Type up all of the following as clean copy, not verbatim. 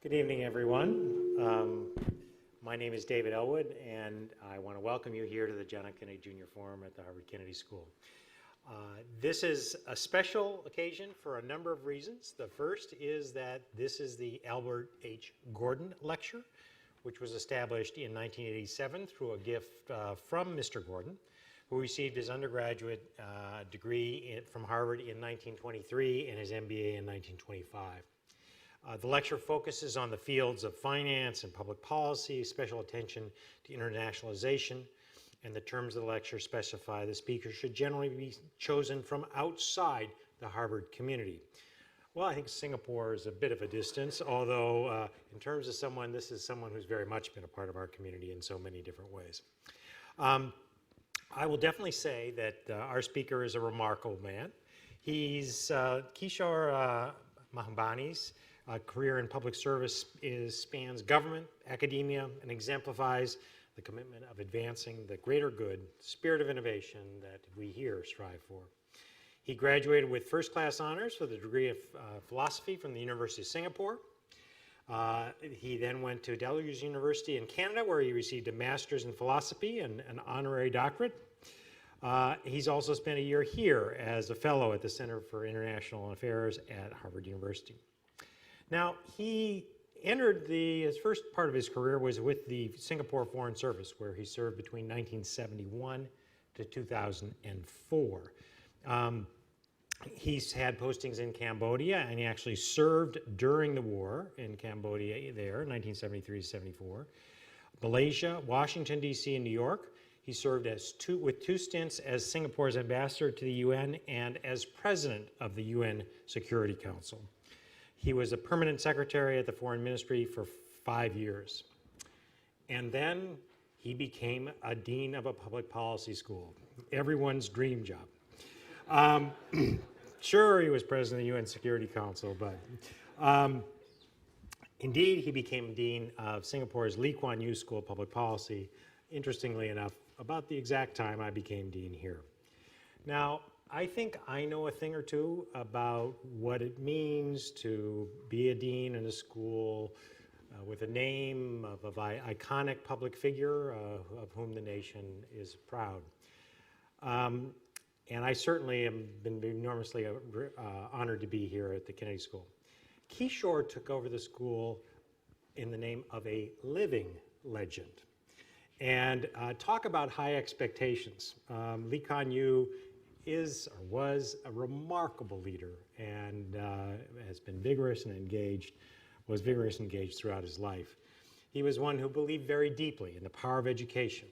Good evening, everyone. My name is David Elwood, and I want to welcome you here to the John F. Kennedy Jr. Forum at the Harvard Kennedy School. This is a special occasion for a number of reasons. The first is that this is the Albert H. Gordon Lecture, which was established in 1987 through a gift from Mr. Gordon, who received his undergraduate degree from Harvard in 1923 and his MBA in 1925. The lecture focuses on the fields of finance and public policy, special attention to internationalization, and the terms of the lecture specify the speaker should generally be chosen from outside the Harvard community. Well, I think Singapore is a bit of a distance, although in terms of someone, this is someone who's very much been a part of our community in so many different ways. I will definitely say that our speaker is a remarkable man. He's Kishore Mahbubani's career in public service spans government, academia, and exemplifies the commitment of advancing the greater good, spirit of innovation that we here strive for. He graduated with first-class honors with a degree of philosophy from the University of Singapore. He then went to Delaware University in Canada, where he received a master's in philosophy and an honorary doctorate. He's also spent a year here as a fellow at the Center for International Affairs at Harvard University. Now, he entered his first part of his career was with the Singapore Foreign Service, where he served between 1971 to 2004. He's had postings in Cambodia, and he actually served during the war in Cambodia there, 1973 to 74. Malaysia, Washington, D.C., and New York. He served with two stints as Singapore's ambassador to the UN and as president of the UN Security Council. He was a permanent secretary at the Foreign Ministry for 5 years. And then he became a dean of a public policy school, everyone's dream job. Sure, he was president of the UN Security Council, but indeed, he became dean of Singapore's Lee Kuan Yew School of Public Policy, interestingly enough, about the exact time I became dean here. Now, I think I know a thing or two about what it means to be a dean in a school with a name of an iconic public figure of whom the nation is proud. And I certainly have been enormously honored to be here at the Kennedy School. Kishore took over the school in the name of a living legend. And talk about high expectations. Lee Kuan Yew is or was a remarkable leader and has been vigorous and engaged throughout his life. He was one who believed very deeply in the power of education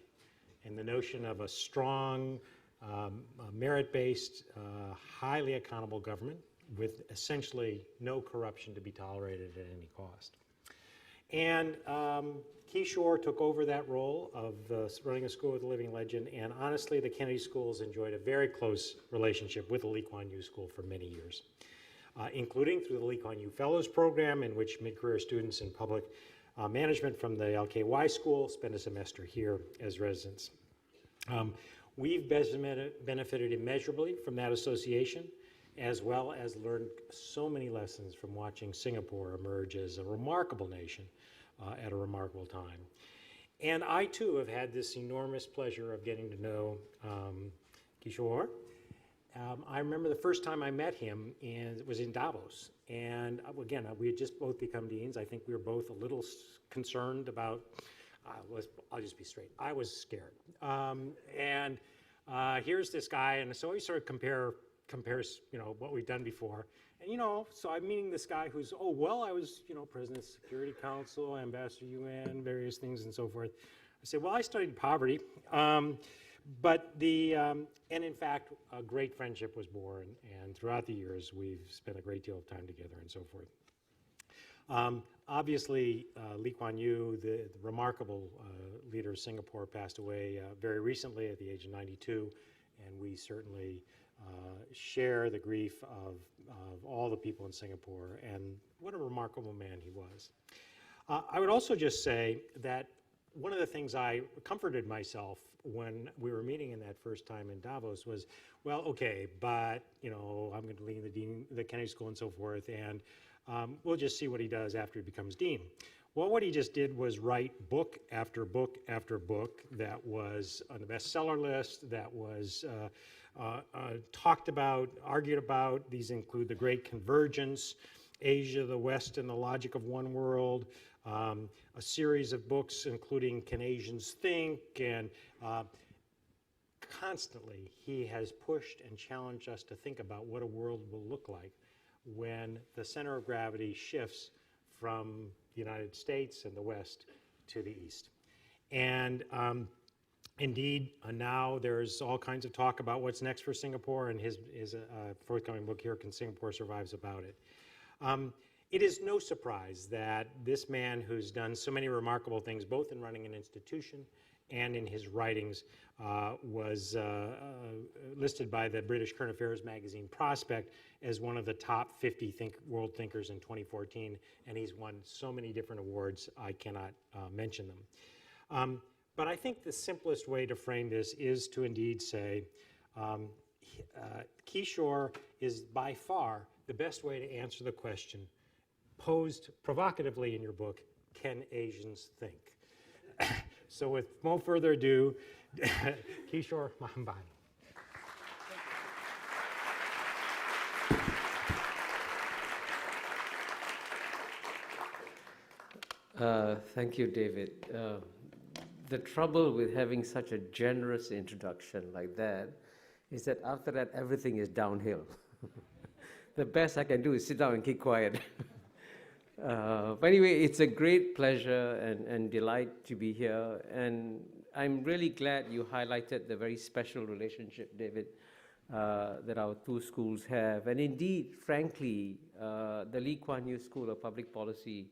and the notion of a strong, merit-based, highly accountable government with essentially no corruption to be tolerated at any cost. And Kishore took over that role of running a school with a living legend, and honestly, the Kennedy Schools enjoyed a very close relationship with the Lee Kuan Yew School for many years, including through the Lee Kuan Yew Fellows Program, in which mid-career students in public management from the LKY School spend a semester here as residents. We've benefited immeasurably from that association, as well as learned so many lessons from watching Singapore emerge as a remarkable nation at a remarkable time. And I, too, have had this enormous pleasure of getting to know Kishore. I remember the first time I met him was in Davos. And again, we had just both become deans. I think we were both a little concerned about, I'll just be straight, I was scared. Here's this guy, and so we sort of compares, what we've done before. And, so I'm meeting this guy who's, I was, president of the Security Council, ambassador UN, various things and so forth. I said, well, I studied poverty. And in fact, a great friendship was born. And throughout the years, we've spent a great deal of time together and so forth. Obviously, Lee Kuan Yew, the remarkable leader of Singapore, passed away very recently at the age of 92. And we certainly share the grief of all the people in Singapore, and what a remarkable man he was. I would also just say that one of the things I comforted myself when we were meeting in that first time in Davos was, well, okay, but I'm going to lead the Kennedy School and so forth, and We'll just see what he does after he becomes dean. Well, what he just did was write book after book after book that was on the bestseller list, that was talked about, argued about. These include The Great Convergence, Asia, the West, and the Logic of One World, a series of books including Can Asians Think, and constantly he has pushed and challenged us to think about what a world will look like when the center of gravity shifts from the United States and the West to the East. And indeed, now there's all kinds of talk about what's next for Singapore, and his forthcoming book here, Can Singapore Survive, about it. It is no surprise that this man who's done so many remarkable things, both in running an institution and in his writings, was listed by the British Current Affairs magazine Prospect as one of the top 50 world thinkers in 2014, and he's won so many different awards, I cannot mention them. But I think the simplest way to frame this is to indeed say, Kishore is by far the best way to answer the question posed provocatively in your book, Can Asians Think? So with no further ado, Kishore Mahbubani. Thank you, David. The trouble with having such a generous introduction like that is that after that, everything is downhill. The best I can do is sit down and keep quiet. But anyway, it's a great pleasure and delight to be here. And I'm really glad you highlighted the very special relationship, David, that our two schools have. And indeed, frankly, the Lee Kuan Yew School of Public Policy,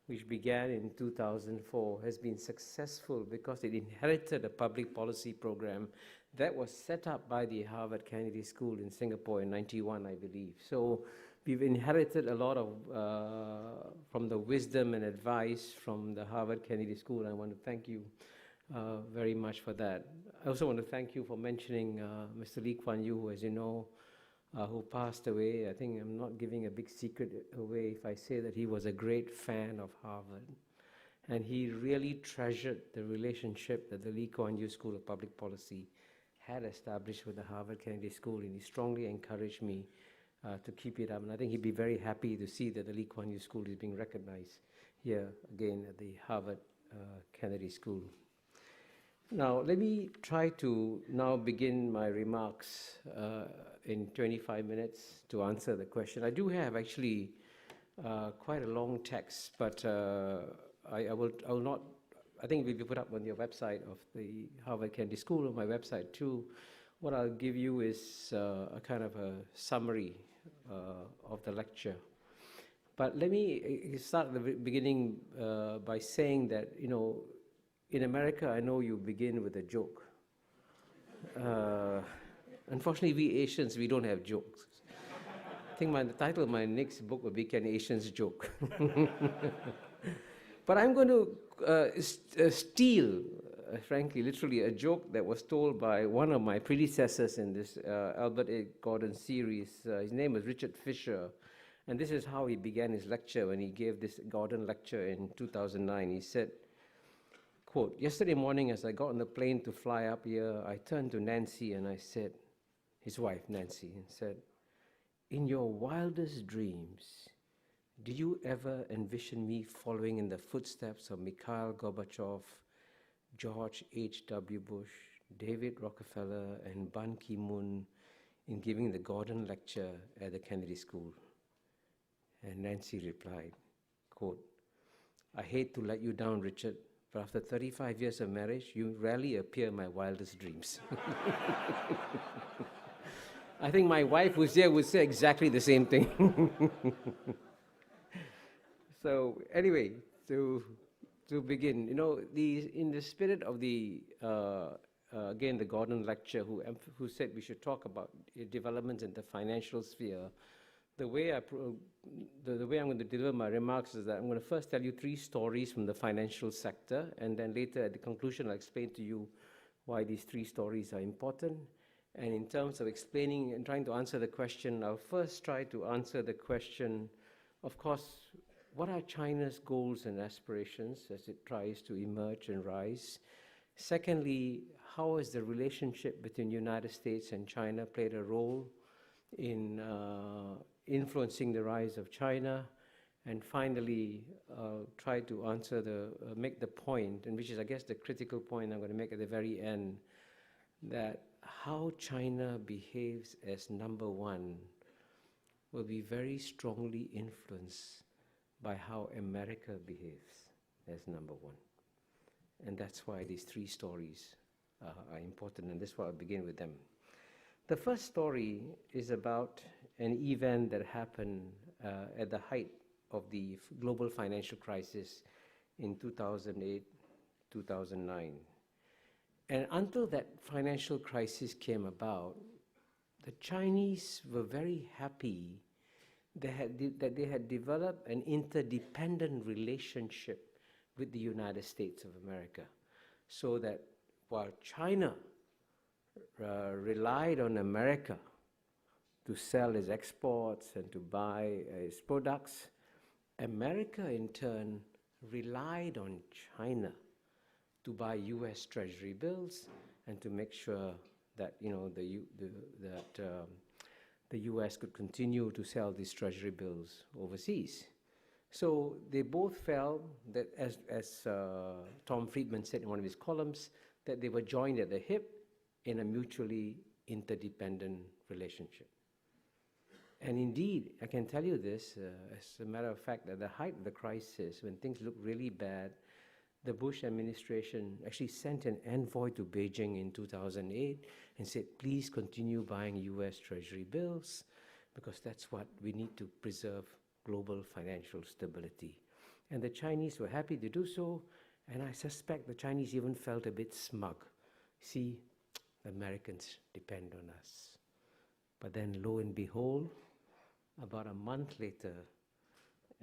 which began in 2004, has been successful because it inherited a public policy program that was set up by the Harvard Kennedy School in Singapore in '91, I believe. So we've inherited a lot of from the wisdom and advice from the Harvard Kennedy School, and I want to thank you very much for that. I also want to thank you for mentioning Mr. Lee Kuan Yew, who, as you know, who passed away. I think I'm not giving a big secret away if I say that he was a great fan of Harvard. And he really treasured the relationship that the Lee Kuan Yew School of Public Policy had established with the Harvard Kennedy School, and he strongly encouraged me to keep it up. And I think he'd be very happy to see that the Lee Kuan Yew School is being recognized here again at the Harvard Kennedy School. Now, let me try to now begin my remarks in 25 minutes to answer the question. I do have actually quite a long text, but I will not, I think it will be put up on your website of the Harvard Kennedy School, on my website too. What I'll give you is a kind of a summary of the lecture. But let me start at the beginning by saying that, you know, in America, I know you begin with a joke. Unfortunately, we Asians, we don't have jokes. I think the title of my next book will be Can Asians Joke? But I'm going to steal, frankly, literally, a joke that was told by one of my predecessors in this Albert A. Gordon series. His name was Richard Fisher. And this is how he began his lecture when he gave this Gordon lecture in 2009. He said, quote, "Yesterday morning as I got on the plane to fly up here, I turned to Nancy and I said," his wife Nancy, and said, "In your wildest dreams, do you ever envision me following in the footsteps of Mikhail Gorbachev, George H.W. Bush, David Rockefeller, and Ban Ki-moon in giving the Gordon lecture at the Kennedy School?" And Nancy replied, quote, "I hate to let you down, Richard, but after 35 years of marriage, you rarely appear in my wildest dreams." I think my wife who's here would say exactly the same thing. So anyway, to begin, you know, in the spirit of the, again, the Gordon lecture, who said we should talk about developments in the financial sphere, the way I'm going to deliver my remarks is that I'm going to first tell you 3 stories from the financial sector, and then later at the conclusion I'll explain to you why these 3 stories are important. And in terms of explaining and trying to answer the question, I'll first try to answer the question, Of course, what are China's goals and aspirations as it tries to emerge and rise? Secondly, how has the relationship between the United States and China played a role in influencing the rise of China? And finally, try to answer make the point, and which is, I guess, the critical point I'm going to make at the very end, that how China behaves as number one will be very strongly influenced by how America behaves as number one. And that's why these three stories are important, and that's why I'll begin with them. The first story is about an event that happened at the height of the global financial crisis in 2008, 2009. And until that financial crisis came about, the Chinese were very happy that they had developed an interdependent relationship with the United States of America, so that while China relied on America to sell its exports and to buy its products, America in turn relied on China to buy U.S. Treasury bills and to make sure that the U.S. could continue to sell these Treasury bills overseas. So they both felt that, as Tom Friedman said in one of his columns, that they were joined at the hip in a mutually interdependent relationship. And indeed, I can tell you this, as a matter of fact, at the height of the crisis, when things looked really bad, the Bush administration actually sent an envoy to Beijing in 2008 and said, please continue buying US Treasury bills, because that's what we need to preserve global financial stability. And the Chinese were happy to do so, and I suspect the Chinese even felt a bit smug. See, the Americans depend on us. But then, lo and behold, about a month later,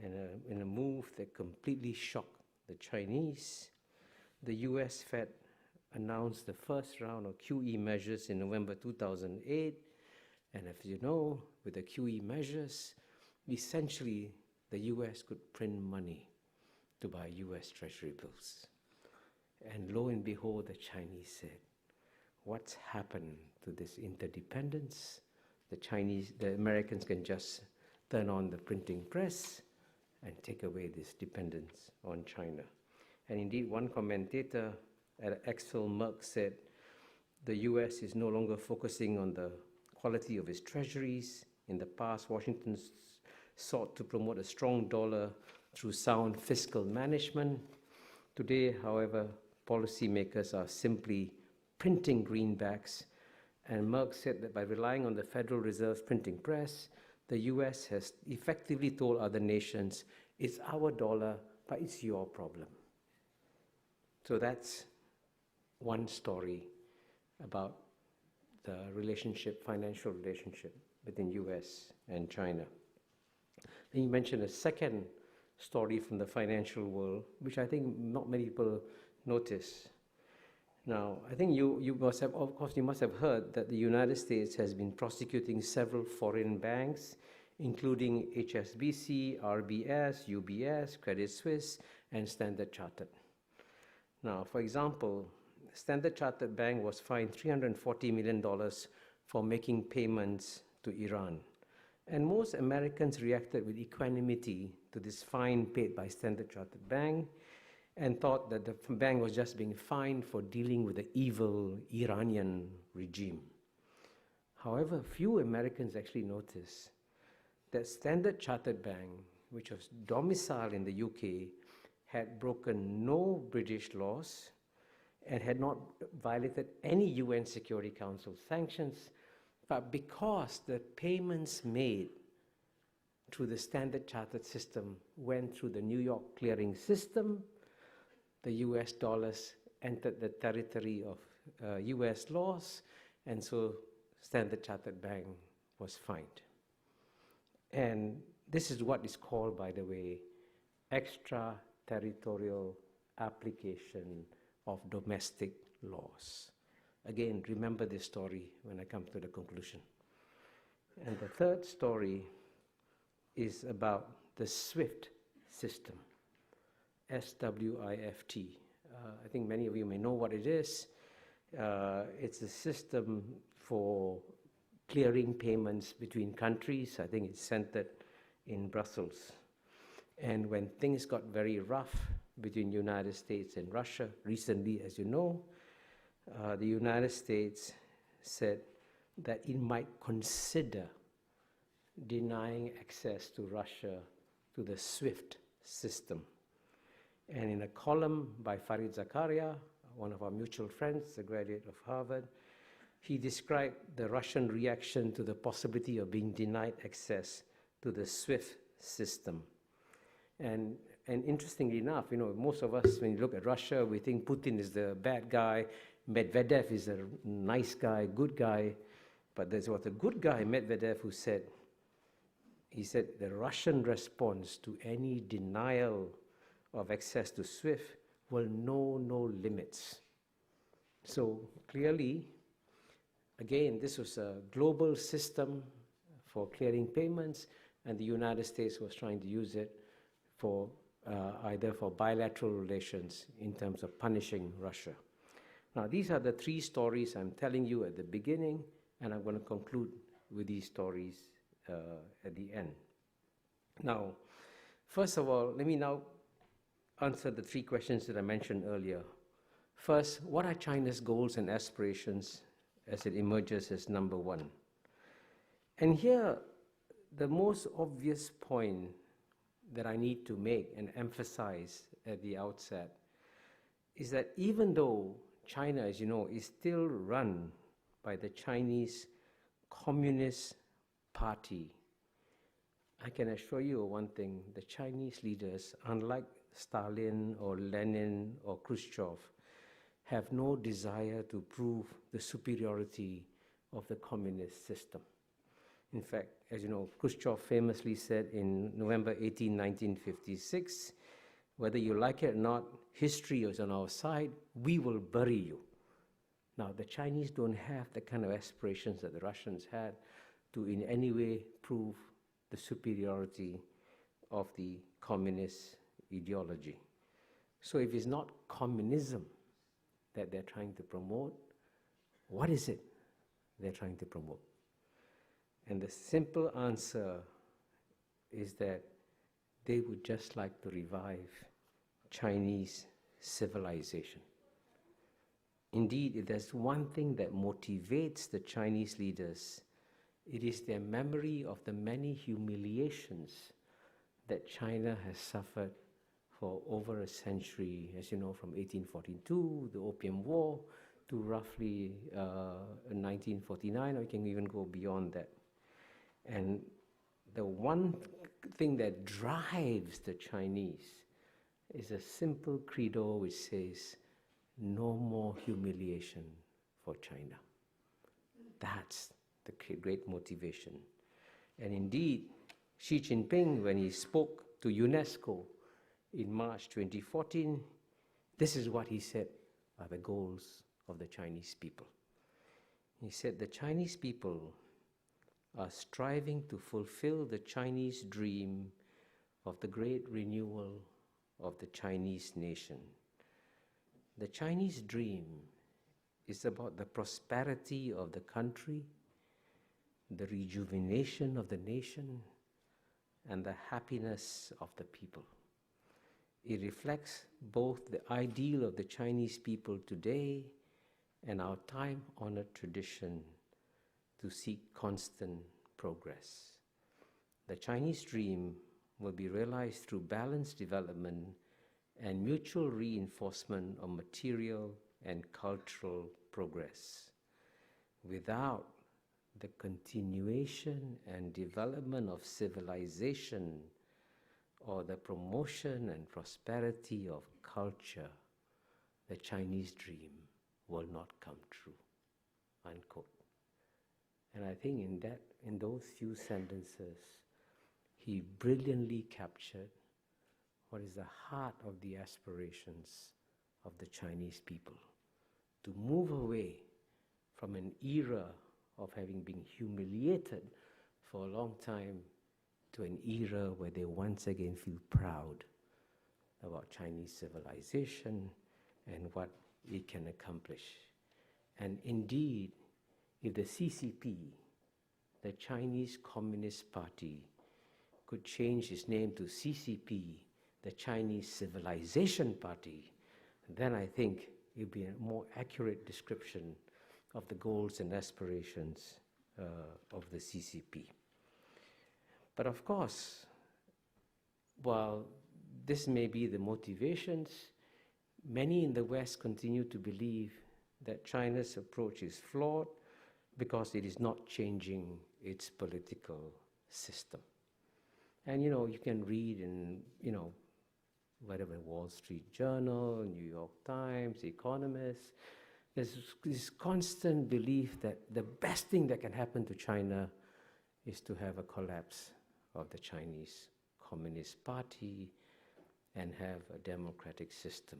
in a move that completely shocked the Chinese, the US Fed announced the first round of QE measures in November 2008. And as you know, with the QE measures, essentially the US could print money to buy US Treasury bills. And lo and behold, the Chinese said, what's happened to this interdependence? The Americans can just turn on the printing press and take away this dependence on China. And indeed, one commentator at Axel Merck said, the US is no longer focusing on the quality of its treasuries. In the past, Washington sought to promote a strong dollar through sound fiscal management. Today, however, policymakers are simply printing greenbacks. And Merck said that by relying on the Federal Reserve's printing press, the US has effectively told other nations, it's our dollar, but it's your problem. So that's one story about the relationship, financial relationship between US and China. Then you mentioned a second story from the financial world, which I think not many people notice. Now, I think you must have, of course, you must have heard that the United States has been prosecuting several foreign banks, including HSBC, RBS, UBS, Credit Suisse, and Standard Chartered. Now, for example, Standard Chartered Bank was fined $340 million for making payments to Iran. And most Americans reacted with equanimity to this fine paid by Standard Chartered Bank, and thought that the bank was just being fined for dealing with the evil Iranian regime. However, few Americans actually noticed that Standard Chartered Bank, which was domiciled in the UK, had broken no British laws and had not violated any UN Security Council sanctions, but because the payments made through the Standard Chartered system went through the New York clearing system, the US dollars entered the territory of US laws, and so Standard Chartered Bank was fined. And this is what is called, by the way, extraterritorial application of domestic laws. Again, remember this story when I come to the conclusion. And the third story is about the SWIFT system, SWIFT. I think many of you may know what it is. It's a system for clearing payments between countries. I think it's centered in Brussels. And when things got very rough between the United States and Russia, recently, as you know, the United States said that it might consider denying access to Russia to the SWIFT system. And in a column by Farid Zakaria, one of our mutual friends, a graduate of Harvard, he described the Russian reaction to the possibility of being denied access to the SWIFT system. And interestingly enough, most of us, when you look at Russia, we think Putin is the bad guy, Medvedev is a nice guy, good guy. But there was a good guy, Medvedev, who said, the Russian response to any denial of access to SWIFT will know no limits. So clearly, again, this was a global system for clearing payments, and the United States was trying to use it for either for bilateral relations in terms of punishing Russia. Now, these are the three stories I'm telling you at the beginning, and I'm going to conclude with these stories at the end. Now, first of all, let me now answer the three questions that I mentioned earlier. First, what are China's goals and aspirations as it emerges as number one? And here, the most obvious point that I need to make and emphasize at the outset is that even though China, as you know, is still run by the Chinese Communist Party, I can assure you one thing: the Chinese leaders, unlike Stalin or Lenin or Khrushchev, have no desire to prove the superiority of the communist system. In fact, as you know, Khrushchev famously said in November 18, 1956, whether you like it or not, history is on our side, we will bury you. Now, the Chinese don't have the kind of aspirations that the Russians had to in any way prove the superiority of the communist ideology. So if it's not communism that they're trying to promote, what is it they're trying to promote? And the simple answer is that they would just like to revive Chinese civilization. Indeed, if there's one thing that motivates the Chinese leaders, it is their memory of the many humiliations that China has suffered for over a century, as you know, from 1842, the Opium War, to roughly 1949, or you can even go beyond that. And the one thing that drives the Chinese is a simple credo which says, no more humiliation for China. That's the great motivation. And indeed, Xi Jinping, when he spoke to UNESCO in March 2014, this is what he said are the goals of the Chinese people. He said the Chinese people are striving to fulfill the Chinese dream of the great renewal of the Chinese nation. The Chinese dream is about the prosperity of the country, the rejuvenation of the nation, and the happiness of the people. It reflects both the ideal of the Chinese people today and our time-honored tradition to seek constant progress. The Chinese dream will be realized through balanced development and mutual reinforcement of material and cultural progress. Without the continuation and development of civilization or the promotion and prosperity of culture, the Chinese dream will not come true, unquote. And I think in those few sentences, he brilliantly captured what is the heart of the aspirations of the Chinese people, to move away from an era of having been humiliated for a long time to an era where they once again feel proud about Chinese civilization and what it can accomplish. And indeed, if the CCP, the Chinese Communist Party, could change its name to CCP, the Chinese Civilization Party, then I think it would be a more accurate description of the goals and aspirations of the CCP. But of course, while this may be the motivations, many in the West continue to believe that China's approach is flawed because it is not changing its political system. And you can read in, whatever, Wall Street Journal, New York Times, Economist, there's this constant belief that the best thing that can happen to China is to have a collapse of the Chinese Communist Party and have a democratic system.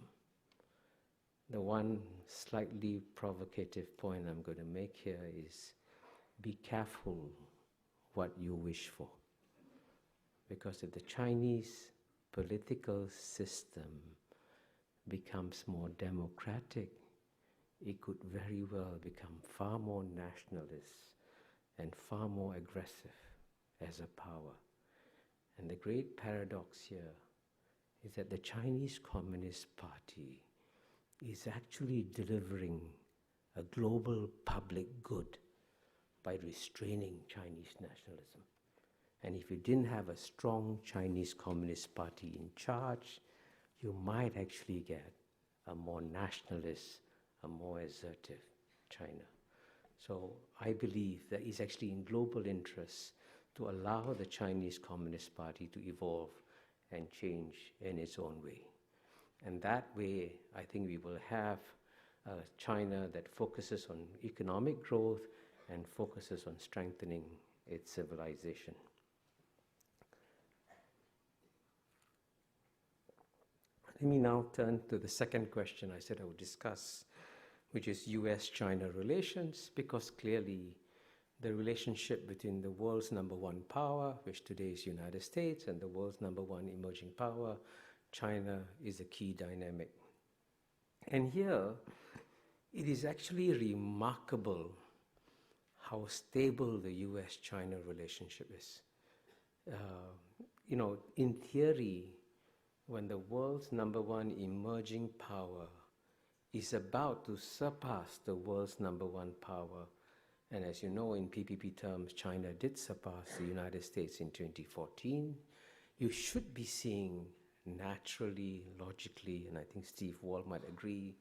The one slightly provocative point I'm going to make here is be careful what you wish for. Because if the Chinese political system becomes more democratic, it could very well become far more nationalist and far more aggressive as a power. And the great paradox here is that the Chinese Communist Party is actually delivering a global public good by restraining Chinese nationalism. And if you didn't have a strong Chinese Communist Party in charge, you might actually get a more nationalist, a more assertive China. So I believe that it's actually in global interest to allow the Chinese Communist Party to evolve and change in its own way. And that way, I think we will have a China that focuses on economic growth and focuses on strengthening its civilization. Let me now turn to the second question I said I would discuss, which is US-China relations, because clearly the relationship between the world's number one power, which today is the United States, and the world's number one emerging power, China, is a key dynamic. And here, it is actually remarkable how stable the US-China relationship is. In theory, when the world's number one emerging power is about to surpass the world's number one power, and as you know, in PPP terms, China did surpass the United States in 2014, you should be seeing naturally, logically, and I think Steve Wall might agree,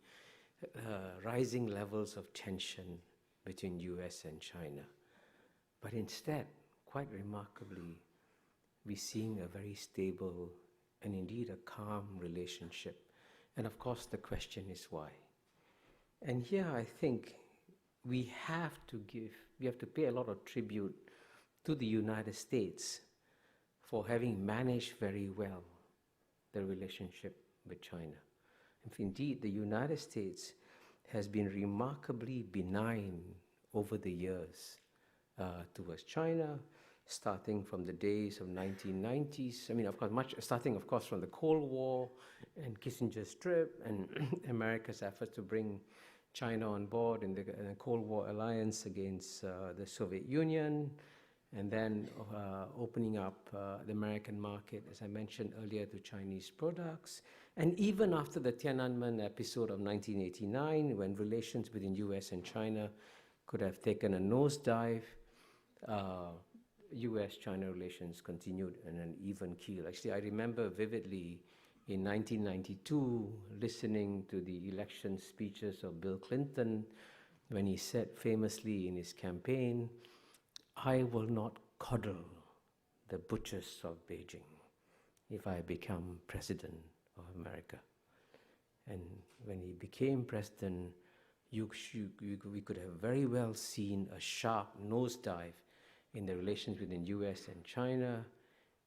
rising levels of tension between US and China. But instead, quite remarkably, we're seeing a very stable and indeed a calm relationship. And of course, the question is why. And here I think we have to pay a lot of tribute to the United States for having managed very well the relationship with China. If indeed the United States has been remarkably benign over the years towards China, starting from the days of 1990s. I mean, of course, starting from the Cold War and Kissinger's trip and America's efforts to bring China on board in the Cold War alliance against the Soviet Union, and then opening up the American market, as I mentioned earlier, to Chinese products. And even after the Tiananmen episode of 1989, when relations between US and China could have taken a nosedive, US-China relations continued in an even keel. Actually, I remember vividly in 1992 listening to the election speeches of Bill Clinton when he said famously in his campaign, "I will not coddle the butchers of Beijing if I become president of America." And when he became president, we could have very well seen a sharp nosedive in the relations between US and China.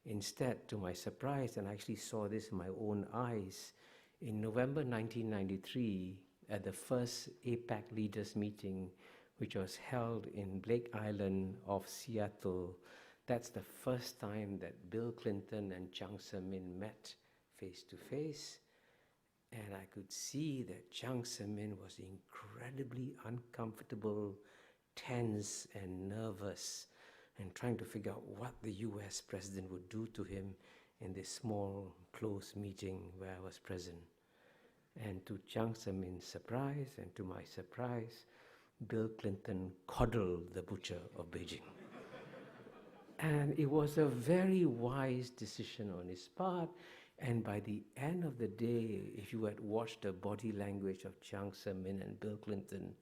Instead, to my surprise, and I actually saw this in my own eyes, in November 1993, at the first APEC leaders meeting, which was held in Blake Island off Seattle, That's the first time that Bill Clinton and Jiang Zemin met face to face. And I could see that Jiang Zemin was incredibly uncomfortable, tense and nervous, and trying to figure out what the US president would do to him in this small, close meeting where I was present. And to Jiang Zemin's surprise, and to my surprise, Bill Clinton coddled the butcher of Beijing. And it was a very wise decision on his part. And by the end of the day, if you had watched the body language of Jiang Zemin and Bill Clinton,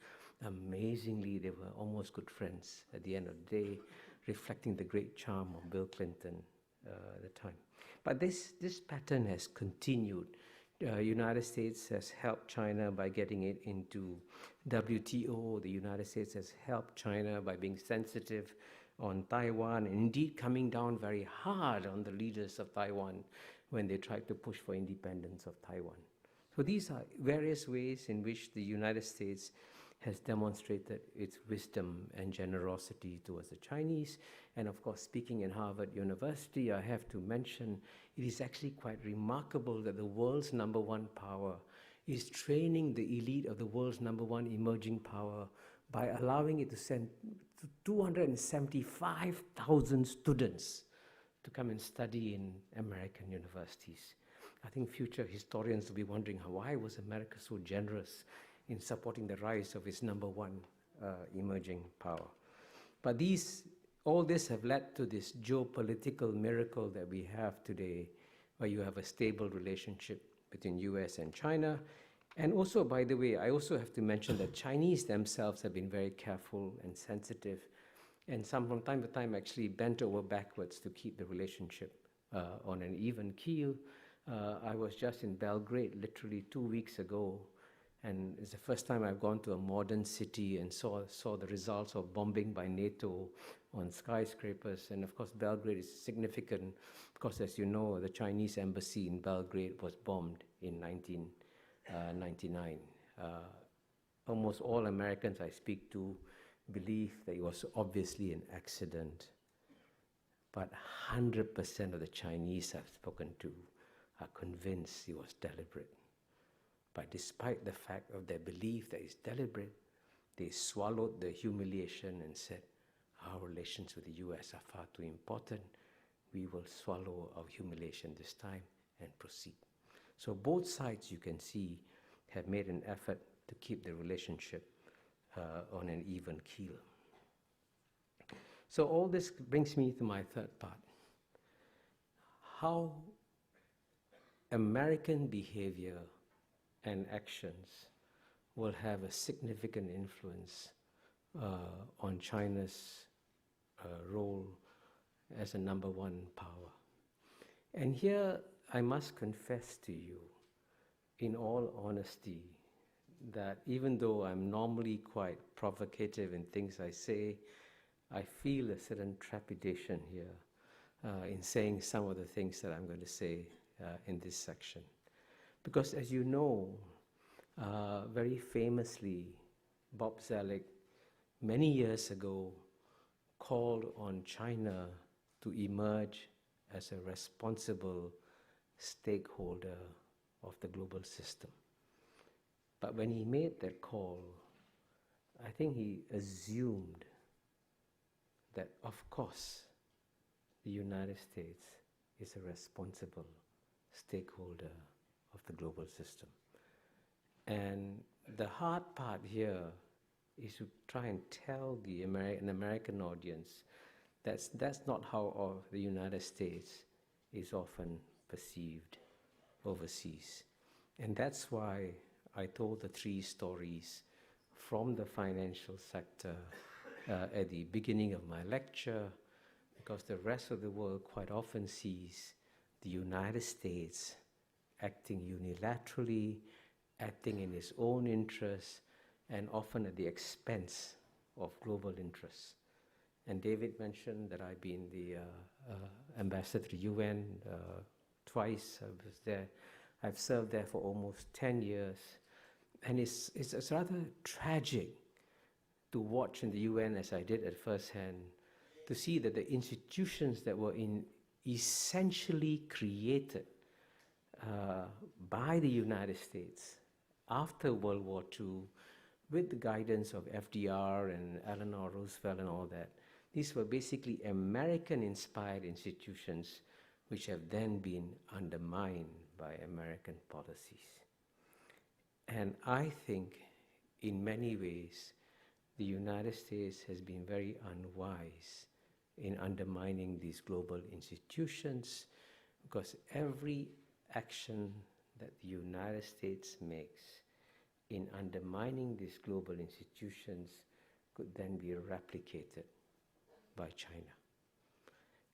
amazingly, they were almost good friends at the end of the day, reflecting the great charm of Bill Clinton at the time. But this pattern has continued. United States has helped China by getting it into WTO. The United States has helped China by being sensitive on Taiwan, and indeed coming down very hard on the leaders of Taiwan when they tried to push for independence of Taiwan. So these are various ways in which the United States has demonstrated its wisdom and generosity towards the Chinese. And of course, speaking in Harvard University, I have to mention it is actually quite remarkable that the world's #1 power is training the elite of the world's #1 emerging power by allowing it to send 275,000 students to come and study in American universities. I think future historians will be wondering, why was America so generous in supporting the rise of its #1 emerging power? But all this have led to this geopolitical miracle that we have today, where you have a stable relationship between US and China. And also, by the way, I also have to mention that Chinese themselves have been very careful and sensitive, and some from time to time actually bent over backwards to keep the relationship on an even keel. I was just in Belgrade literally 2 weeks ago, and it's the first time I've gone to a modern city and saw the results of bombing by NATO on skyscrapers. And of course, Belgrade is significant because, as you know, the Chinese embassy in Belgrade was bombed in 1999. Almost all Americans I speak to believe that it was obviously an accident. But 100% of the Chinese I've spoken to are convinced it was deliberate. But despite the fact of their belief that it's deliberate, they swallowed the humiliation and said, our relations with the US are far too important. We will swallow our humiliation this time and proceed. So both sides, you can see, have made an effort to keep the relationship on an even keel. So all this brings me to my third part. How American behavior and actions will have a significant influence on China's role as a #1 power. And here I must confess to you, in all honesty, that even though I'm normally quite provocative in things I say, I feel a certain trepidation here in saying some of the things that I'm going to say in this section. Because as you know, very famously, Bob Zoellick, many years ago, called on China to emerge as a responsible stakeholder of the global system. But when he made that call, I think he assumed that, of course, the United States is a responsible stakeholder of the global system. And the hard part here is to try and tell an American audience that's not how the United States is often perceived overseas. And that's why I told the 3 stories from the financial sector at the beginning of my lecture, because the rest of the world quite often sees the United States acting unilaterally, acting in its own interests, and often at the expense of global interests. And David mentioned that I've been the ambassador to UN twice. I was there. I've served there for almost 10 years. And it's rather tragic to watch in the UN, as I did at first hand, to see that the institutions that were essentially created by the United States after World War II, with the guidance of FDR and Eleanor Roosevelt and all that, these were basically American-inspired institutions which have then been undermined by American policies. And I think, in many ways, the United States has been very unwise in undermining these global institutions, because every action that the United States makes in undermining these global institutions could then be replicated by China.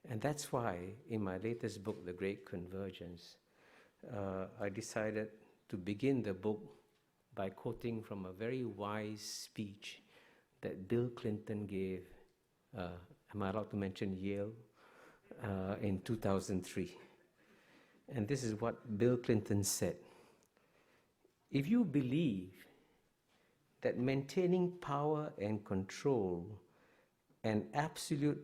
And that's why in my latest book, The Great Convergence, I decided to begin the book by quoting from a very wise speech that Bill Clinton gave, am I allowed to mention Yale, in 2003. And this is what Bill Clinton said. If you believe that maintaining power and control and absolute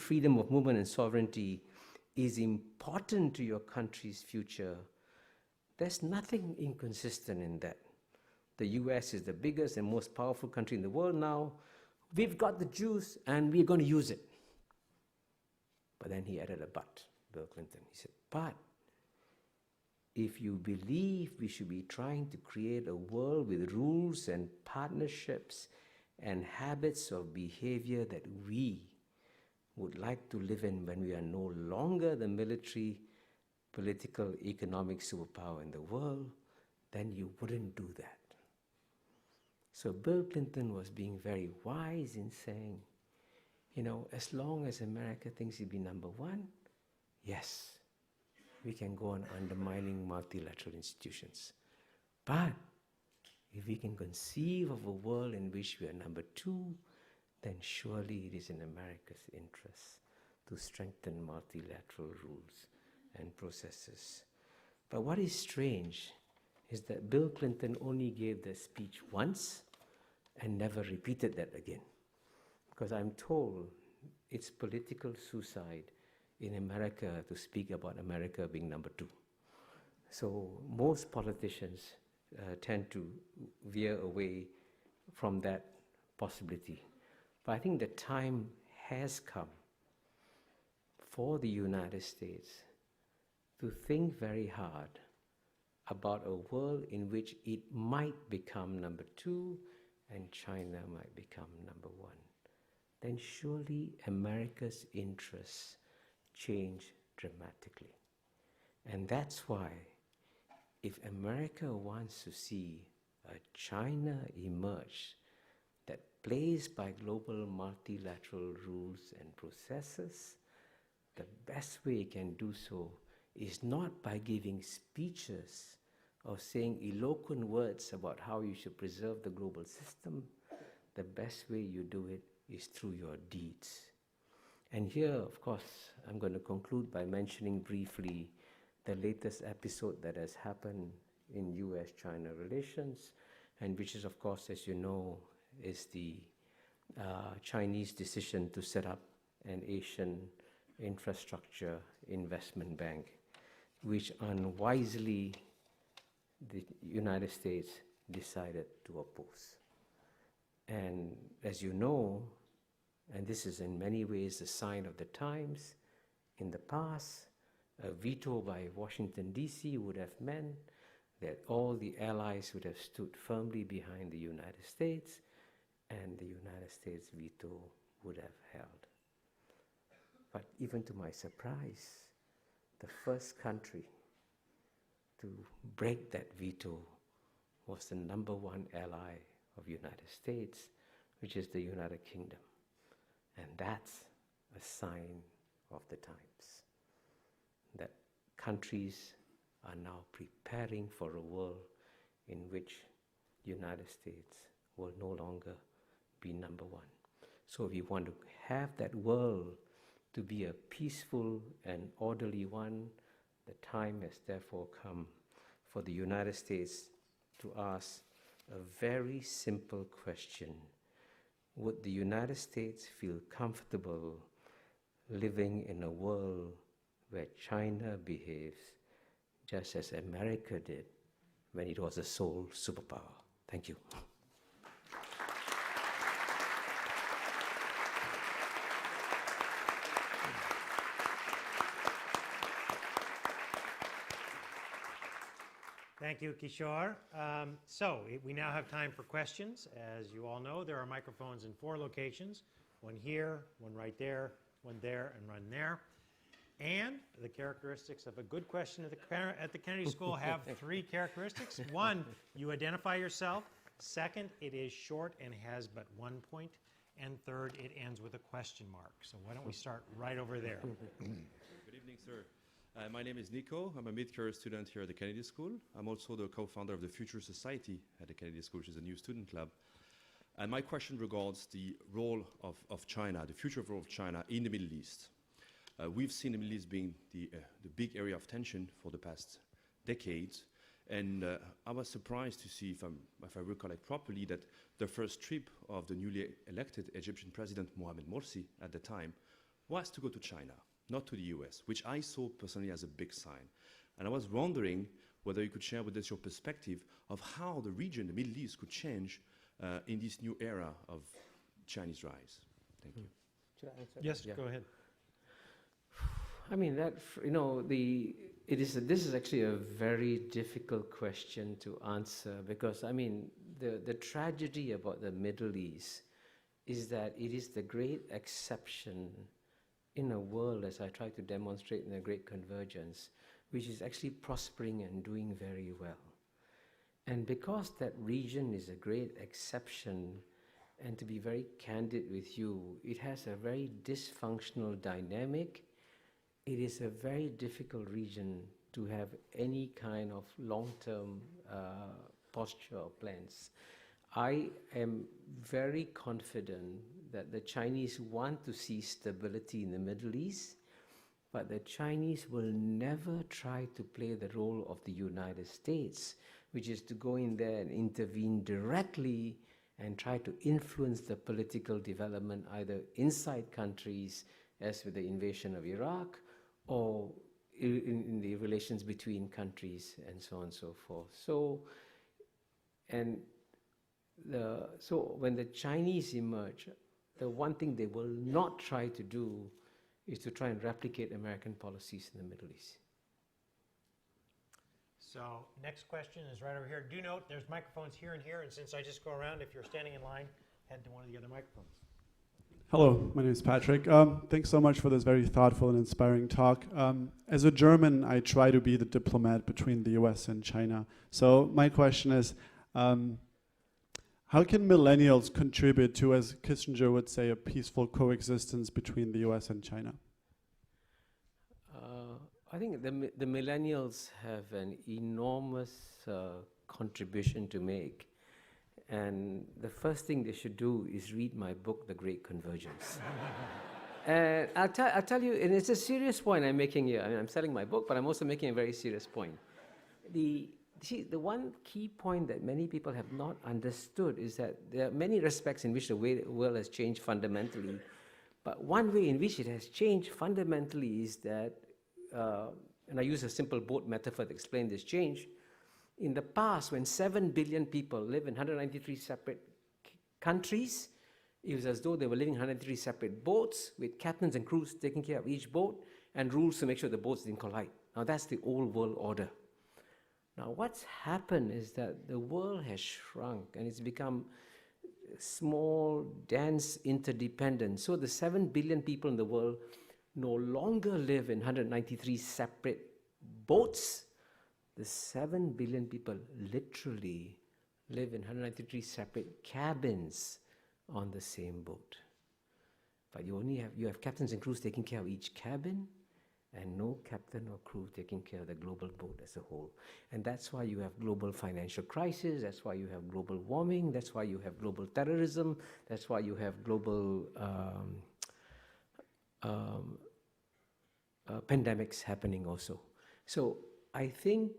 freedom of movement and sovereignty is important to your country's future, there's nothing inconsistent in that. The US is the biggest and most powerful country in the world now. We've got the juice and we're going to use it. But then he added a but, Bill Clinton. He said, but if you believe we should be trying to create a world with rules and partnerships and habits of behavior that we would like to live in when we are no longer the military, political, economic superpower in the world, then you wouldn't do that. So Bill Clinton was being very wise in saying, you know, as long as America thinks it'll be number one, yes, we can go on undermining multilateral institutions. But if we can conceive of a world in which we are number two, then surely it is in America's interest to strengthen multilateral rules and processes. But what is strange is that Bill Clinton only gave the speech once and never repeated that again. Because I'm told it's political suicide in America to speak about America being number two. So most politicians tend to veer away from that possibility. But I think the time has come for the United States to think very hard about a world in which it might become number two and China might become number one. Then surely America's interests change dramatically. And that's why if America wants to see a China emerge that plays by global multilateral rules and processes, the best way it can do so is not by giving speeches or saying eloquent words about how you should preserve the global system. The best way you do it is through your deeds. And here, of course, I'm going to conclude by mentioning briefly the latest episode that has happened in US-China relations, and which is, of course, as you know, is the Chinese decision to set up an Asian infrastructure investment bank, which unwisely the United States decided to oppose. And as you know, and this is in many ways a sign of the times, in the past, a veto by Washington, D.C. would have meant that all the allies would have stood firmly behind the United States, and the United States veto would have held. But even to my surprise, the first country to break that veto was the number one ally of the United States, which is the United Kingdom. And that's a sign of the times, that countries are now preparing for a world in which the United States will no longer be number one. So if we want to have that world to be a peaceful and orderly one, the time has therefore come for the United States to ask a very simple question. would the United States feel comfortable living in a world where China behaves just as America did when it was a sole superpower? Thank you. Thank you, Kishore. We now have time for questions. As you all know, there are microphones in 4 locations, one here, one right there, one there, and one there. And the characteristics of a good question at the Kennedy School have 3 characteristics. 1, you identify yourself. 2nd, it is short and has but 1 point. And 3rd, it ends with a question mark. So why don't we start right over there? Good evening, sir. My name is Nico. I'm a mid-career student here at the Kennedy School. I'm also the co-founder of the Future Society at the Kennedy School, which is a new student club. And my question regards the role of China, the future role of China in the Middle East. We've seen the Middle East being the big area of tension for the past decades. And I was surprised to see, if I recollect properly, that the first trip of the newly elected Egyptian president, Mohamed Morsi, at the time, was to go to China, not to the US, which I saw personally as a big sign. And I was wondering whether you could share with us your perspective of how the region, the Middle East, could change in this new era of Chinese rise. Thank you. Should I answer? Yes, Yeah. go ahead. I mean, this is actually a very difficult question to answer because, I mean, the tragedy about the Middle East is that it is the great exception in a world, as I try to demonstrate in the Great Convergence, which is actually prospering and doing very well. And because that region is a great exception, and to be very candid with you, it has a very dysfunctional dynamic. It is a very difficult region to have any kind of long-term posture or plans. I am very confident that the Chinese want to see stability in the Middle East, but the Chinese will never try to play the role of the United States, which is to go in there and intervene directly and try to influence the political development either inside countries, as with the invasion of Iraq, or in the relations between countries and so on and so forth. So when the Chinese emerge, the one thing they will not try to do is to try and replicate American policies in the Middle East. So next question is right over here. Do note there's microphones here and here, and since I just go around, if you're standing in line, head to one of the other microphones. Hello, my name is Patrick. Thanks so much for this very thoughtful and inspiring talk. As a German, I try to be the diplomat between the US and China. So my question is, how can millennials contribute to, as Kissinger would say, a peaceful coexistence between the US and China? I think the millennials have an enormous contribution to make. And the first thing they should do is read my book, The Great Convergence. And I'll tell you, and it's a serious point I'm making here. I mean, I'm selling my book, but I'm also making a very serious point. The one key point that many people have not understood is that there are many respects in which the world has changed fundamentally. But one way in which it has changed fundamentally is that, and I use a simple boat metaphor to explain this change. In the past, when 7 billion people live in 193 separate countries, it was as though they were living in 193 separate boats with captains and crews taking care of each boat and rules to make sure the boats didn't collide. Now that's the old world order. Now what's happened is that the world has shrunk and it's become small, dense, interdependent. So the 7 billion people in the world no longer live in 193 separate boats. The 7 billion people literally live in 193 separate cabins on the same boat. But you have captains and crews taking care of each cabin, and no captain or crew taking care of the global boat as a whole. And that's why you have global financial crisis, that's why you have global warming, that's why you have global terrorism, that's why you have global pandemics happening also. So I think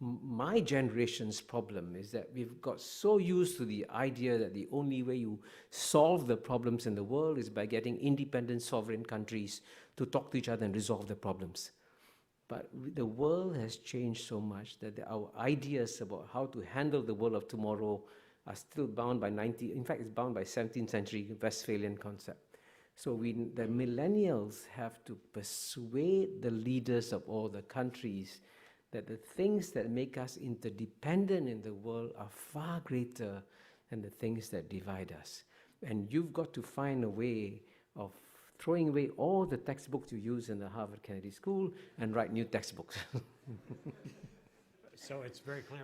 my generation's problem is that we've got so used to the idea that the only way you solve the problems in the world is by getting independent sovereign countries to talk to each other and resolve the problems. But the world has changed so much that our ideas about how to handle the world of tomorrow are still bound by in fact, it's bound by 17th century Westphalian concept. So the millennials have to persuade the leaders of all the countries that the things that make us interdependent in the world are far greater than the things that divide us. And you've got to find a way of throwing away all the textbooks you use in the Harvard Kennedy School and write new textbooks. So it's very clear,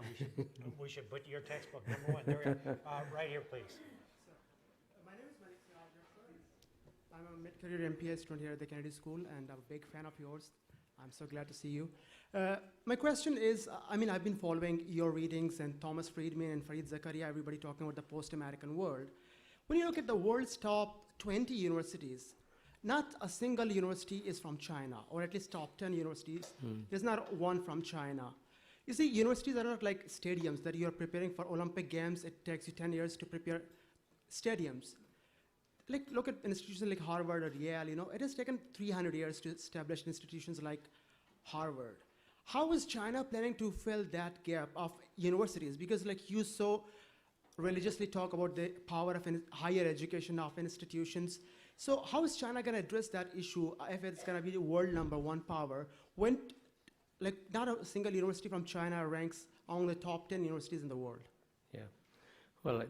we should put your textbook number one, there we are. Right here, please. My name is Malik. I'm a mid-career MPA student here at the Kennedy School, and I'm a big fan of yours. I'm so glad to see you. My question is, I've been following your readings and Thomas Friedman and Fareed Zakaria, everybody talking about the post-American world. When you look at the world's top 20 universities, not a single university is from China, or at least top 10 universities. There's not one from China. You see, universities are not like stadiums that you're preparing for Olympic Games. It takes you 10 years to prepare stadiums. Like, look at institutions like Harvard or Yale, it has taken 300 years to establish institutions like Harvard. How is China planning to fill that gap of universities? Because like you so religiously talk about the power of higher education of institutions. So how is China going to address that issue if it's going to be the world #1 power when like not a single university from China ranks among the top 10 universities in the world? Yeah. Well,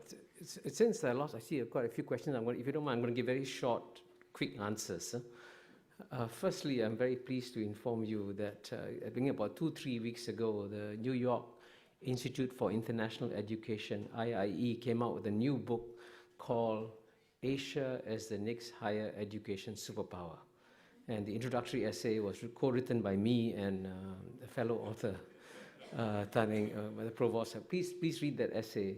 since I see quite a few questions, if you don't mind, I'm going to give very short, quick answers. Firstly, I'm very pleased to inform you that I think about 2-3 weeks ago, the New York Institute for International Education, IIE, came out with a new book called Asia as the Next Higher Education Superpower. And the introductory essay was co-written by me and a fellow author, the provost. Please read that essay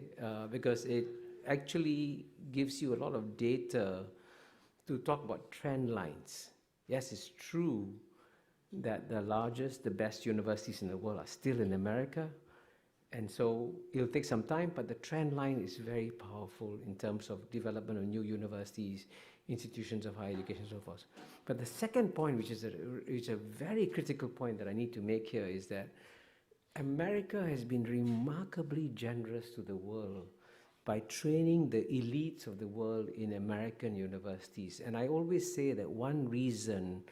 because it actually gives you a lot of data to talk about trend lines. Yes, it's true that the largest, the best universities in the world are still in America, and so it'll take some time, but the trend line is very powerful in terms of development of new universities, institutions of higher education, and so forth. But the second point, which is a very critical point that I need to make here, is that America has been remarkably generous to the world by training the elites of the world in American universities. And I always say that one reason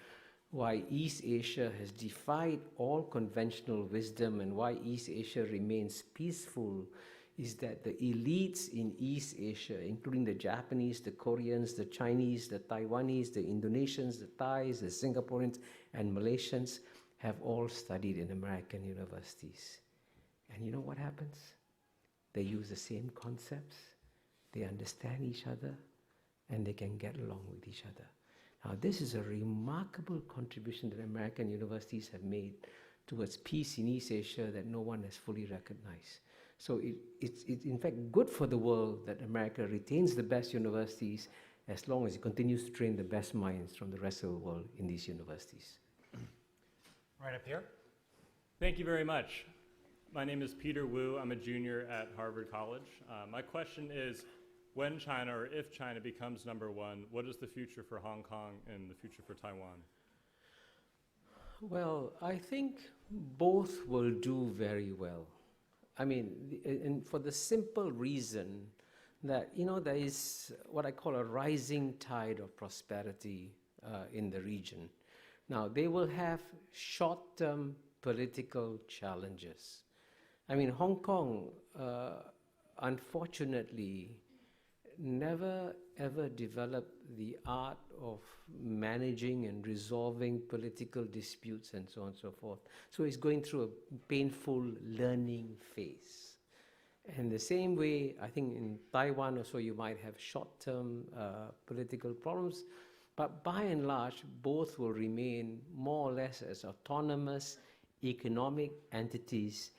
why East Asia has defied all conventional wisdom and why East Asia remains peaceful is that the elites in East Asia, including the Japanese, the Koreans, the Chinese, the Taiwanese, the Indonesians, the Thais, the Singaporeans, and Malaysians, have all studied in American universities. And you know what happens? They use the same concepts, they understand each other, and they can get along with each other. Now, this is a remarkable contribution that American universities have made towards peace in East Asia that no one has fully recognized. So it's in fact good for the world that America retains the best universities as long as it continues to train the best minds from the rest of the world in these universities. Right up here. Thank you very much. My name is Peter Wu. I'm a junior at Harvard College. My question is, when China, or if China becomes #1, what is the future for Hong Kong and the future for Taiwan? Well, I think both will do very well. I mean, and for the simple reason that, there is what I call a rising tide of prosperity in the region. Now, they will have short-term political challenges. I mean, Hong Kong, unfortunately, never ever developed the art of managing and resolving political disputes and so on and so forth. So it's going through a painful learning phase. And the same way, I think in Taiwan or so, you might have short-term political problems, but by and large, both will remain more or less as autonomous economic entities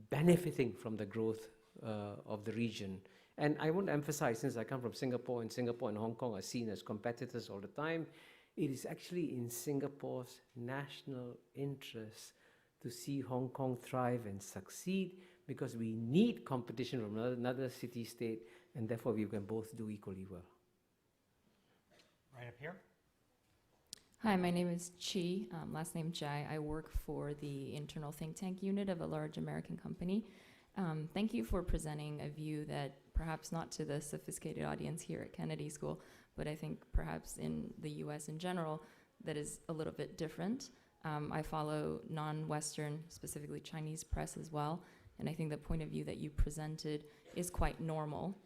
benefiting from the growth of the region. And I want to emphasize, since I come from Singapore, and Singapore and Hong Kong are seen as competitors all the time, it is actually in Singapore's national interest to see Hong Kong thrive and succeed, because we need competition from another city-state, and therefore we can both do equally well. Right up here. Hi, my name is Chi, last name Jai. I work for the internal think tank unit of a large American company. Thank you for presenting a view that perhaps not to the sophisticated audience here at Kennedy School, but I think perhaps in the US in general, that is a little bit different. I follow non-Western, specifically Chinese press as well, and I think the point of view that you presented is quite normal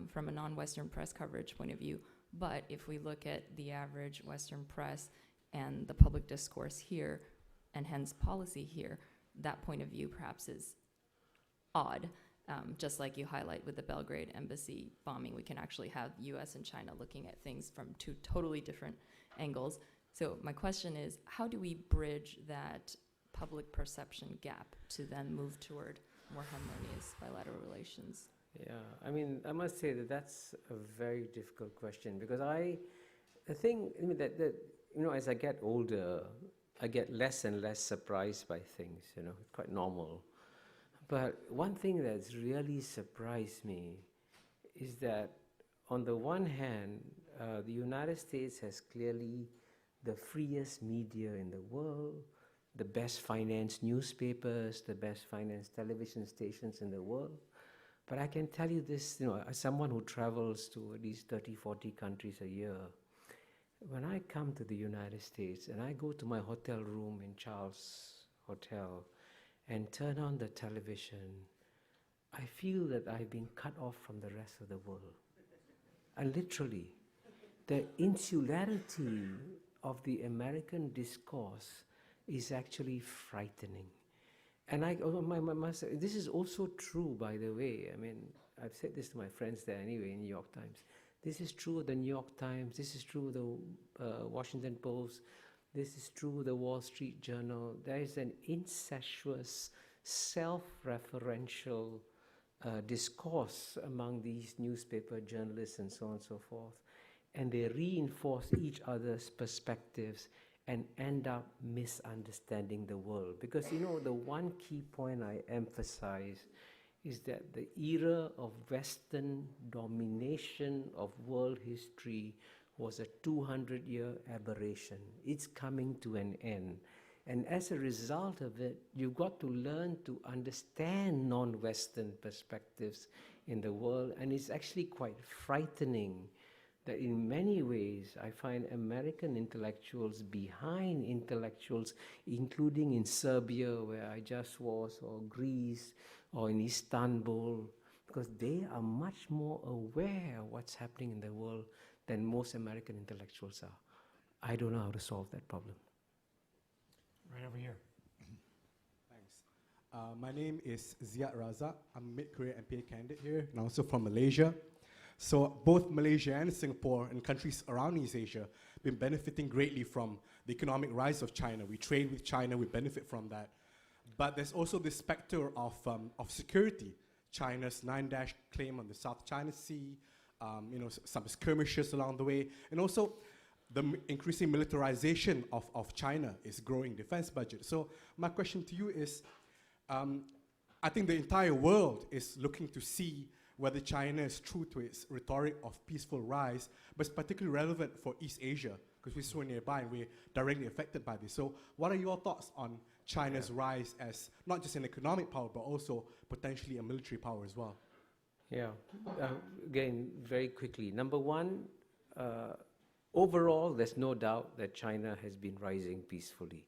from a non-Western press coverage point of view. But if we look at the average Western press and the public discourse here, and hence policy here, that point of view perhaps is odd. Just like you highlight with the Belgrade embassy bombing, we can actually have US and China looking at things from two totally different angles. So my question is, how do we bridge that public perception gap to then move toward more harmonious bilateral relations? Yeah, I mean, I must say that that's a very difficult question, because I think that you know, as I get older, I get less and less surprised by things. You know, it's quite normal. But one thing that's really surprised me is that, on the one hand, the United States has clearly the freest media in the world, the best financed newspapers, the best financed television stations in the world. But I can tell you this, you know, as someone who travels to at least 30, 40 countries a year, when I come to the United States and I go to my hotel room in Charles Hotel and turn on the television, I feel that I've been cut off from the rest of the world. And literally, the insularity of the American discourse is actually frightening. And this is also true, by the way. I mean, I've said this to my friends there anyway in New York Times. This is true of the New York Times. This is true of the Washington Post. This is true of the Wall Street Journal. There is an incestuous, self-referential discourse among these newspaper journalists and so on and so forth. And they reinforce each other's perspectives and end up misunderstanding the world. Because, you know, the one key point I emphasize is that the era of Western domination of world history was a 200-year aberration. It's coming to an end. And as a result of it, you've got to learn to understand non-Western perspectives in the world. And it's actually quite frightening that in many ways I find American intellectuals behind intellectuals, including in Serbia, where I just was, or Greece, or in Istanbul, because they are much more aware of what's happening in the world than most American intellectuals are. I don't know how to solve that problem. Right over here. Thanks. My name is Ziad Raza. I'm a mid-career MPA candidate here, and also from Malaysia. So both Malaysia and Singapore and countries around East Asia have been benefiting greatly from the economic rise of China. We trade with China, we benefit from that. But there's also this specter of security. China's 9-dash claim on the South China Sea, you know, some skirmishes along the way, and also the increasing militarization of China is growing defense budget. So my question to you is, I think the entire world is looking to see whether China is true to its rhetoric of peaceful rise, but it's particularly relevant for East Asia, because we're so nearby and we're directly affected by this. So what are your thoughts on China's rise as not just an economic power, but also potentially a military power as well? Yeah, again, very quickly. Number one, overall, there's no doubt that China has been rising peacefully.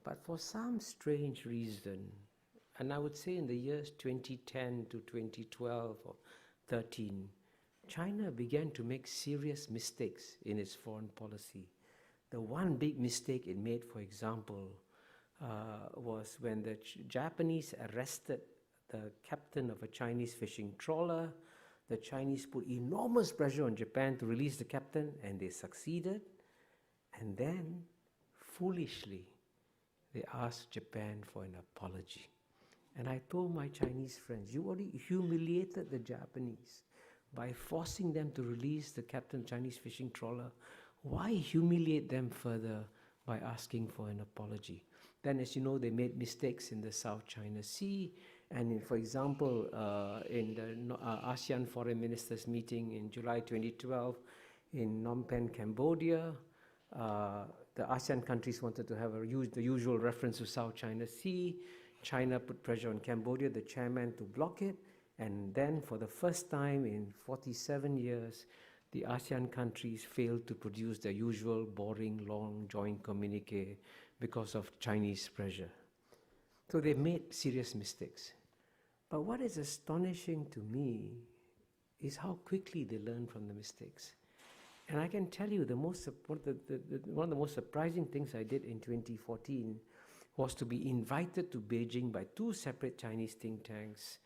But for some strange reason, and I would say in the years 2010 to 2012 or 13, China began to make serious mistakes in its foreign policy. The one big mistake it made, for example, was when the Japanese arrested the captain of a Chinese fishing trawler. The Chinese put enormous pressure on Japan to release the captain, and they succeeded. And then, foolishly, they asked Japan for an apology. And I told my Chinese friends, you already humiliated the Japanese by forcing them to release the captain of Chinese fishing trawler. Why humiliate them further by asking for an apology? then, as you know, they made mistakes in the South China Sea. And for example, in the ASEAN Foreign Ministers meeting in July 2012 in Phnom Penh, Cambodia, the ASEAN countries wanted to have the usual reference to South China Sea. China put pressure on Cambodia, the chairman, to block it. And then for the first time in 47 years, the ASEAN countries failed to produce their usual boring, long joint communique because of Chinese pressure. So they made serious mistakes. But what is astonishing to me is how quickly they learn from the mistakes. And I can tell you one of the most surprising things I did in 2014 was to be invited to Beijing by 2 separate Chinese think tanks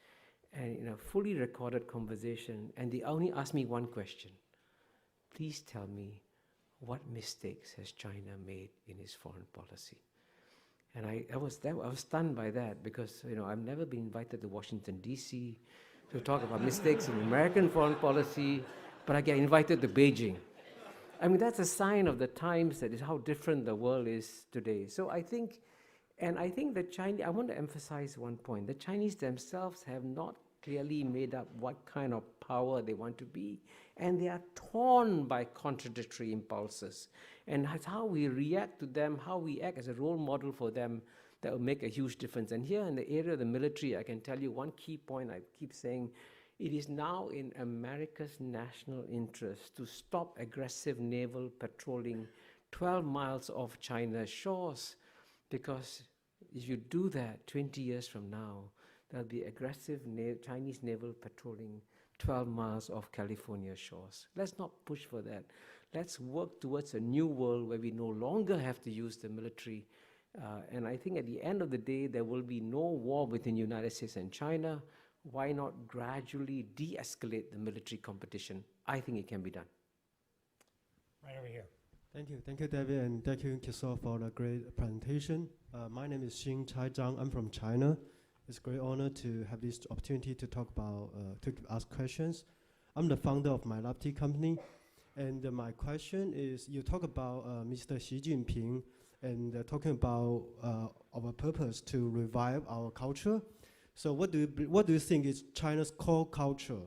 and in a fully recorded conversation, and they only asked me one question. Please tell me, what mistakes has China made in its foreign policy? And I was stunned by that, because I've never been invited to Washington, D.C. to talk about mistakes in American foreign policy, but I get invited to Beijing. I mean, that's a sign of the times, that is how different the world is today. So I think the Chinese, I want to emphasize one point. The Chinese themselves have not clearly made up what kind of power they want to be, and they are torn by contradictory impulses. And that's how we react to them, how we act as a role model for them, that will make a huge difference. And here in the area of the military, I can tell you one key point I keep saying: it is now in America's national interest to stop aggressive naval patrolling 12 miles off China's shores, because if you do that 20 years from now, there'll be aggressive Chinese naval patrolling 12 miles off California shores. Let's not push for that. Let's work towards a new world where we no longer have to use the military. And I think at the end of the day, there will be no war between the United States and China. Why not gradually de-escalate the military competition? I think it can be done. Right over here. Thank you, David, and thank you, Kishore, for the great presentation. My name is Xin Chai Zhang. I'm from China. It's a great honor to have this opportunity to talk about, to ask questions. I'm the founder of my lab tea company, and my question is: you talk about Mr. Xi Jinping and talking about our purpose to revive our culture. So, what do you think is China's core culture,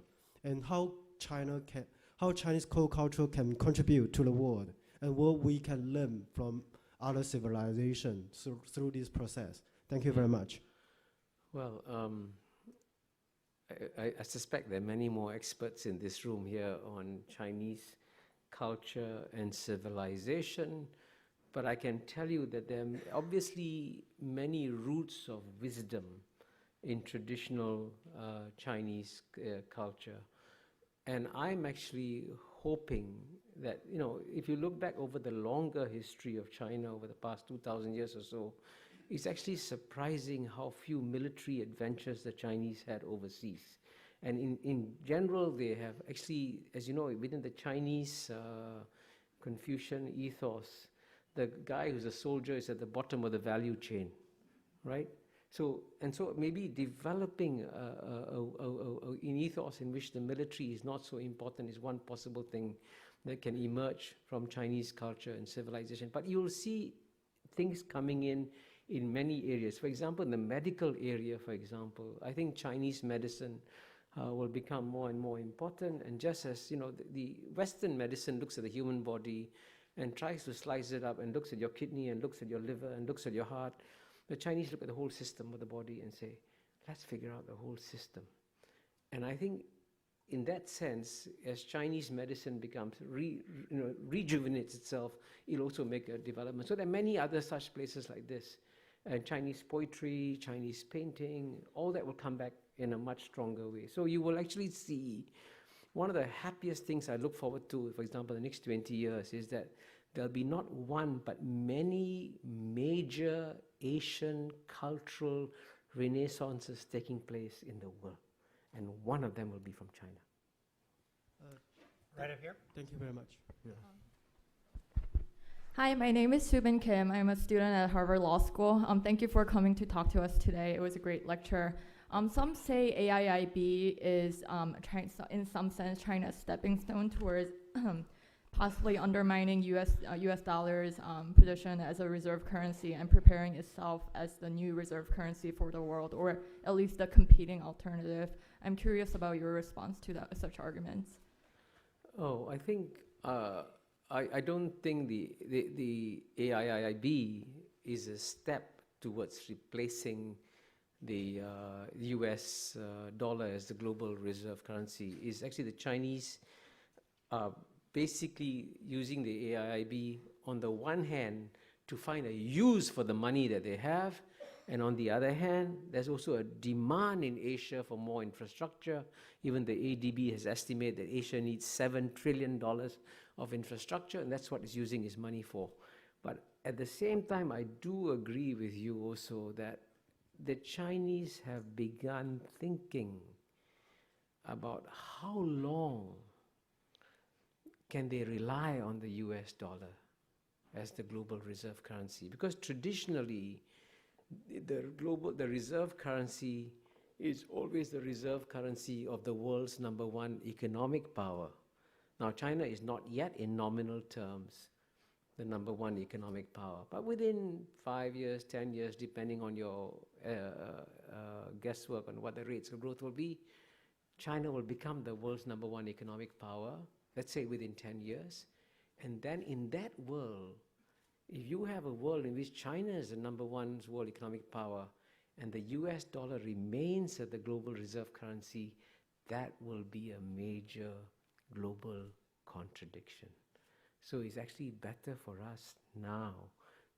and how Chinese core culture can contribute to the world, and what we can learn from other civilizations through this process? Thank you very much. Well, I suspect there are many more experts in this room here on Chinese culture and civilization, but I can tell you that there are obviously many roots of wisdom in traditional Chinese culture. And I'm actually hoping that, if you look back over the longer history of China over the past 2,000 years or so, it's actually surprising how few military adventures the Chinese had overseas. And in general, they have actually, as you know, within the Chinese Confucian ethos, the guy who's a soldier is at the bottom of the value chain, right? So maybe developing an ethos in which the military is not so important is one possible thing that can emerge from Chinese culture and civilization. But you'll see things coming in many areas. For example, in the medical area, I think Chinese medicine will become more and more important. And just as, the Western medicine looks at the human body and tries to slice it up and looks at your kidney and looks at your liver and looks at your heart, the Chinese look at the whole system of the body and say, let's figure out the whole system. And I think in that sense, as Chinese medicine becomes, rejuvenates itself, it'll also make a development. So there are many other such places like this. Chinese poetry, Chinese painting, all that will come back in a much stronger way. So you will actually see, one of the happiest things I look forward to, for example, the next 20 years, is that there'll be not one, but many major Asian cultural renaissances taking place in the world. And one of them will be from China. Right up here. Thank you very much. Yeah. Hi, my name is Subin Kim. I'm a student at Harvard Law School. Thank you for coming to talk to us today. It was a great lecture. Some say AIIB is, in some sense, China's stepping stone towards possibly undermining US dollars position as a reserve currency and preparing itself as the new reserve currency for the world, or at least the competing alternative. I'm curious about your response to such arguments. Oh, I think I don't think the AIIB is a step towards replacing the US dollar as the global reserve currency. Is actually the Chinese basically using the AIIB on the one hand to find a use for the money that they have, and on the other hand, there's also a demand in Asia for more infrastructure. Even the ADB has estimated that Asia needs $7 trillion of infrastructure, and that's what it's using its money for. But at the same time, I do agree with you also that the Chinese have begun thinking about how long can they rely on the US dollar as the global reserve currency. Because traditionally, the reserve currency is always the reserve currency of the world's #1 economic power. Now, China is not yet in nominal terms the #1 economic power, but within 5 years, 10 years, depending on your guesswork on what the rates of growth will be, China will become the world's #1 economic power, let's say within 10 years. And then in that world, if you have a world in which China is the #1 world economic power and the US dollar remains as the global reserve currency, that will be a major global contradiction. So it's actually better for us now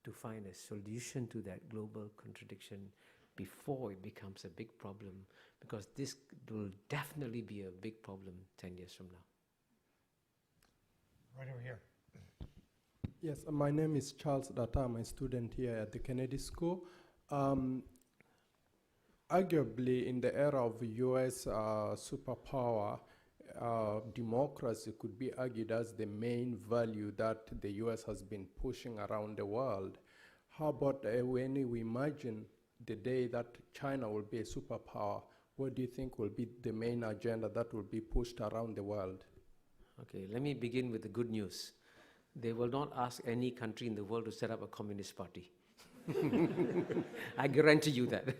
to find a solution to that global contradiction before it becomes a big problem, because this will definitely be a big problem 10 years from now. Right over here. Yes, my name is Charles Data. I'm a student here at the Kennedy School. Arguably, in the era of US superpower, democracy could be argued as the main value that the US has been pushing around the world. How about when we imagine the day that China will be a superpower, what do you think will be the main agenda that will be pushed around the world? Okay, let me begin with the good news. They will not ask any country in the world to set up a communist party. I guarantee you that.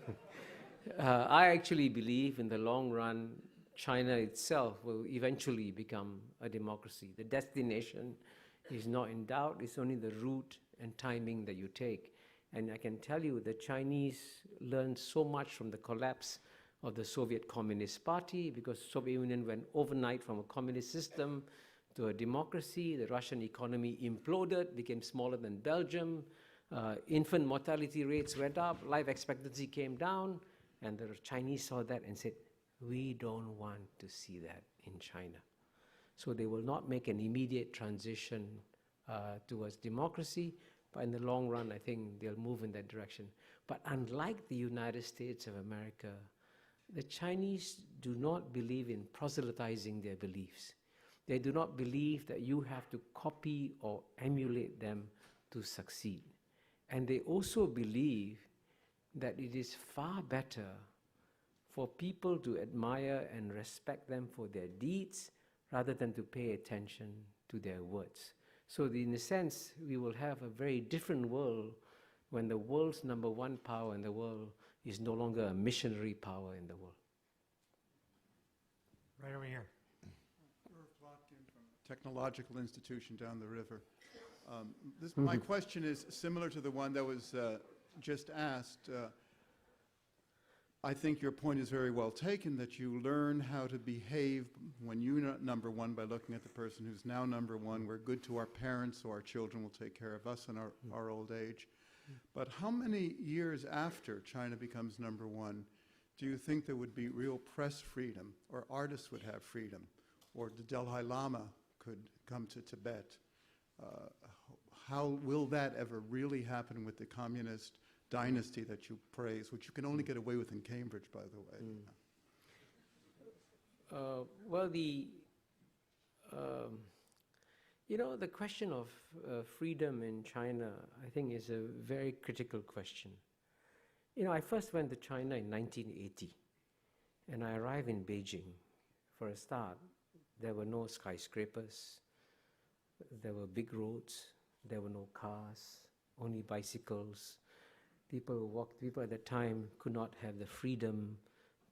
I actually believe in the long run, China itself will eventually become a democracy. The destination is not in doubt. It's only the route and timing that you take. And I can tell you the Chinese learned so much from the collapse of the Soviet Communist Party, because the Soviet Union went overnight from a communist system to a democracy. The Russian economy imploded, became smaller than Belgium. Infant mortality rates went up, life expectancy came down, and the Chinese saw that and said, we don't want to see that in China. So they will not make an immediate transition towards democracy, but in the long run, I think they'll move in that direction. But unlike the United States of America, the Chinese do not believe in proselytizing their beliefs. They do not believe that you have to copy or emulate them to succeed. And they also believe that it is far better for people to admire and respect them for their deeds rather than to pay attention to their words. So in a sense, we will have a very different world when the world's #1 power in the world is no longer a missionary power in the world. Right over here. Technological institution down the river. My question is similar to the one that was just asked. I think your point is very well taken, that you learn how to behave when you're #1 by looking at the person who's now #1. We're good to our parents, so our children will take care of us in our old age. But how many years after China becomes #1 do you think there would be real press freedom, or artists would have freedom, or the Dalai Lama could come to Tibet? How will that ever really happen with the communist dynasty that you praise, which you can only get away with in Cambridge, by the way? Well, the question of freedom in China, I think, is a very critical question. I first went to China in 1980, and I arrived in Beijing. For a start, there were no skyscrapers. there were big roads, there were no cars, only bicycles. People at that time could not have the freedom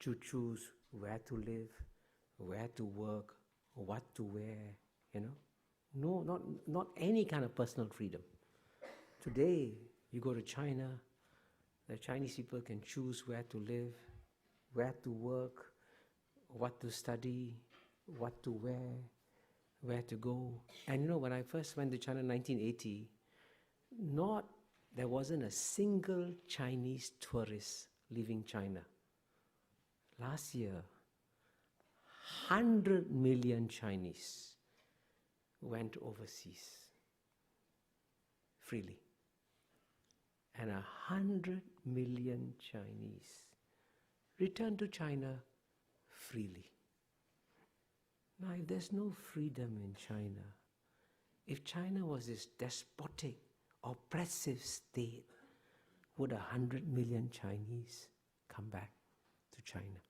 to choose where to live, where to work, what to wear, you know. No, not any kind of personal freedom. Today, you go to China, the Chinese people can choose where to live, where to work, what to study, what to wear, where to go. And you know, when I first went to China in 1980, there wasn't a single Chinese tourist leaving China. Last year, 100 million Chinese went overseas freely. And 100 million Chinese returned to China freely. Now, if there's no freedom in China, if China was this despotic, oppressive state, would 100 million Chinese come back to China?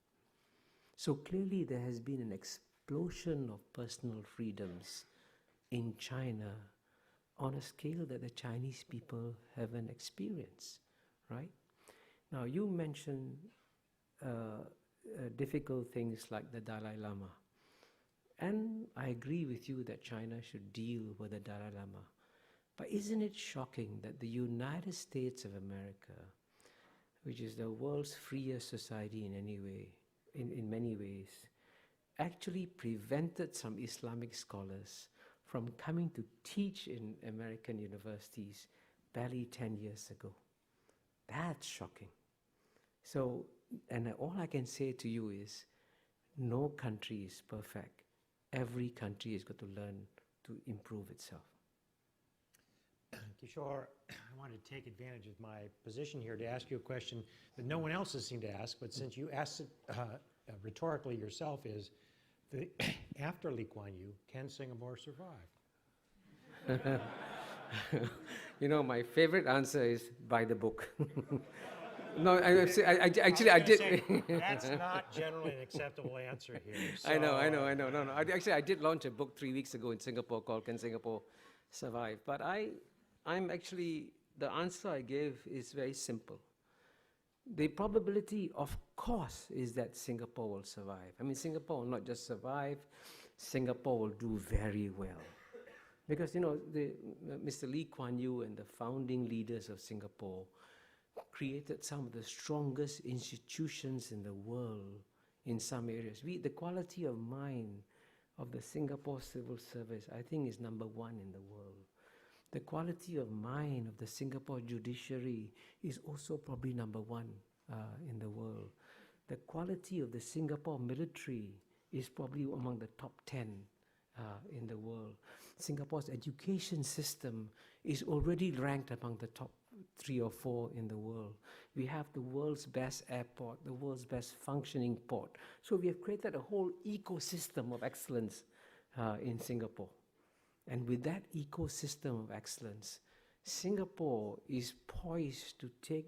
So clearly there has been an explosion of personal freedoms in China on a scale that the Chinese people haven't experienced, right? Now, you mentioned difficult things like the Dalai Lama. And I agree with you that China should deal with the Dalai Lama. But isn't it shocking that the United States of America, which is the world's freest society in many ways, actually prevented some Islamic scholars from coming to teach in American universities barely 10 years ago? That's shocking. So, and all I can say to you is, no country is perfect. Every country has got to learn to improve itself. Kishore, I want to take advantage of my position here to ask you a question that no one else has seemed to ask, but since you asked it rhetorically yourself, is after Lee Kuan Yew, can Singapore survive? You know, my favorite answer is buy the book. No, actually, I did. That's not generally an acceptable answer here. So, I know. No. Actually, I did launch a book 3 weeks ago in Singapore called Can Singapore Survive? But I'm actually, the answer I gave is very simple. The probability, of course, is that Singapore will survive. I mean, Singapore will not just survive, Singapore will do very well. Because, you know, Mr. Lee Kuan Yew and the founding leaders of Singapore created some of the strongest institutions in the world in some areas. The quality of mind of the Singapore civil service, I think, is number one in the world. The quality of mind of the Singapore judiciary is also probably number one in the world. The quality of the Singapore military is probably among the top 10 in the world. Singapore's education system is already ranked among the top 3 or 4 in the world. We have the world's best airport, the world's best functioning port. So we have created a whole ecosystem of excellence in Singapore. And with that ecosystem of excellence, Singapore is poised to take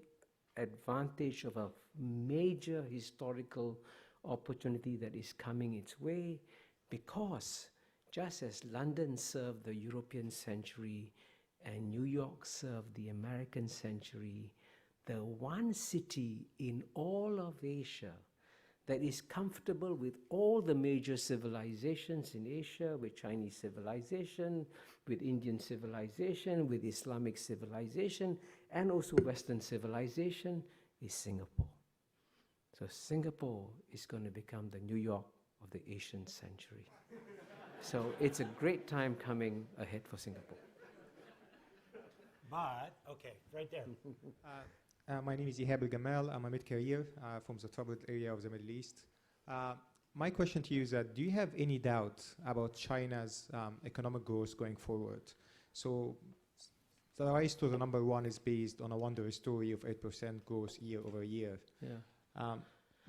advantage of a major historical opportunity that is coming its way, because just as London served the European century and New York served the American century, the one city in all of Asia that is comfortable with all the major civilizations in Asia, with Chinese civilization, with Indian civilization, with Islamic civilization, and also Western civilization, is Singapore. So Singapore is going to become the New York of the Asian century. So it's a great time coming ahead for Singapore. But, okay, right there. My name is Ihab Gamal. I'm a mid-career from the troubled area of the Middle East. My question to you is that, do you have any doubt about China's economic growth going forward? So the rise to the number one is based on a wondrous story of 8% growth year over year. Yeah.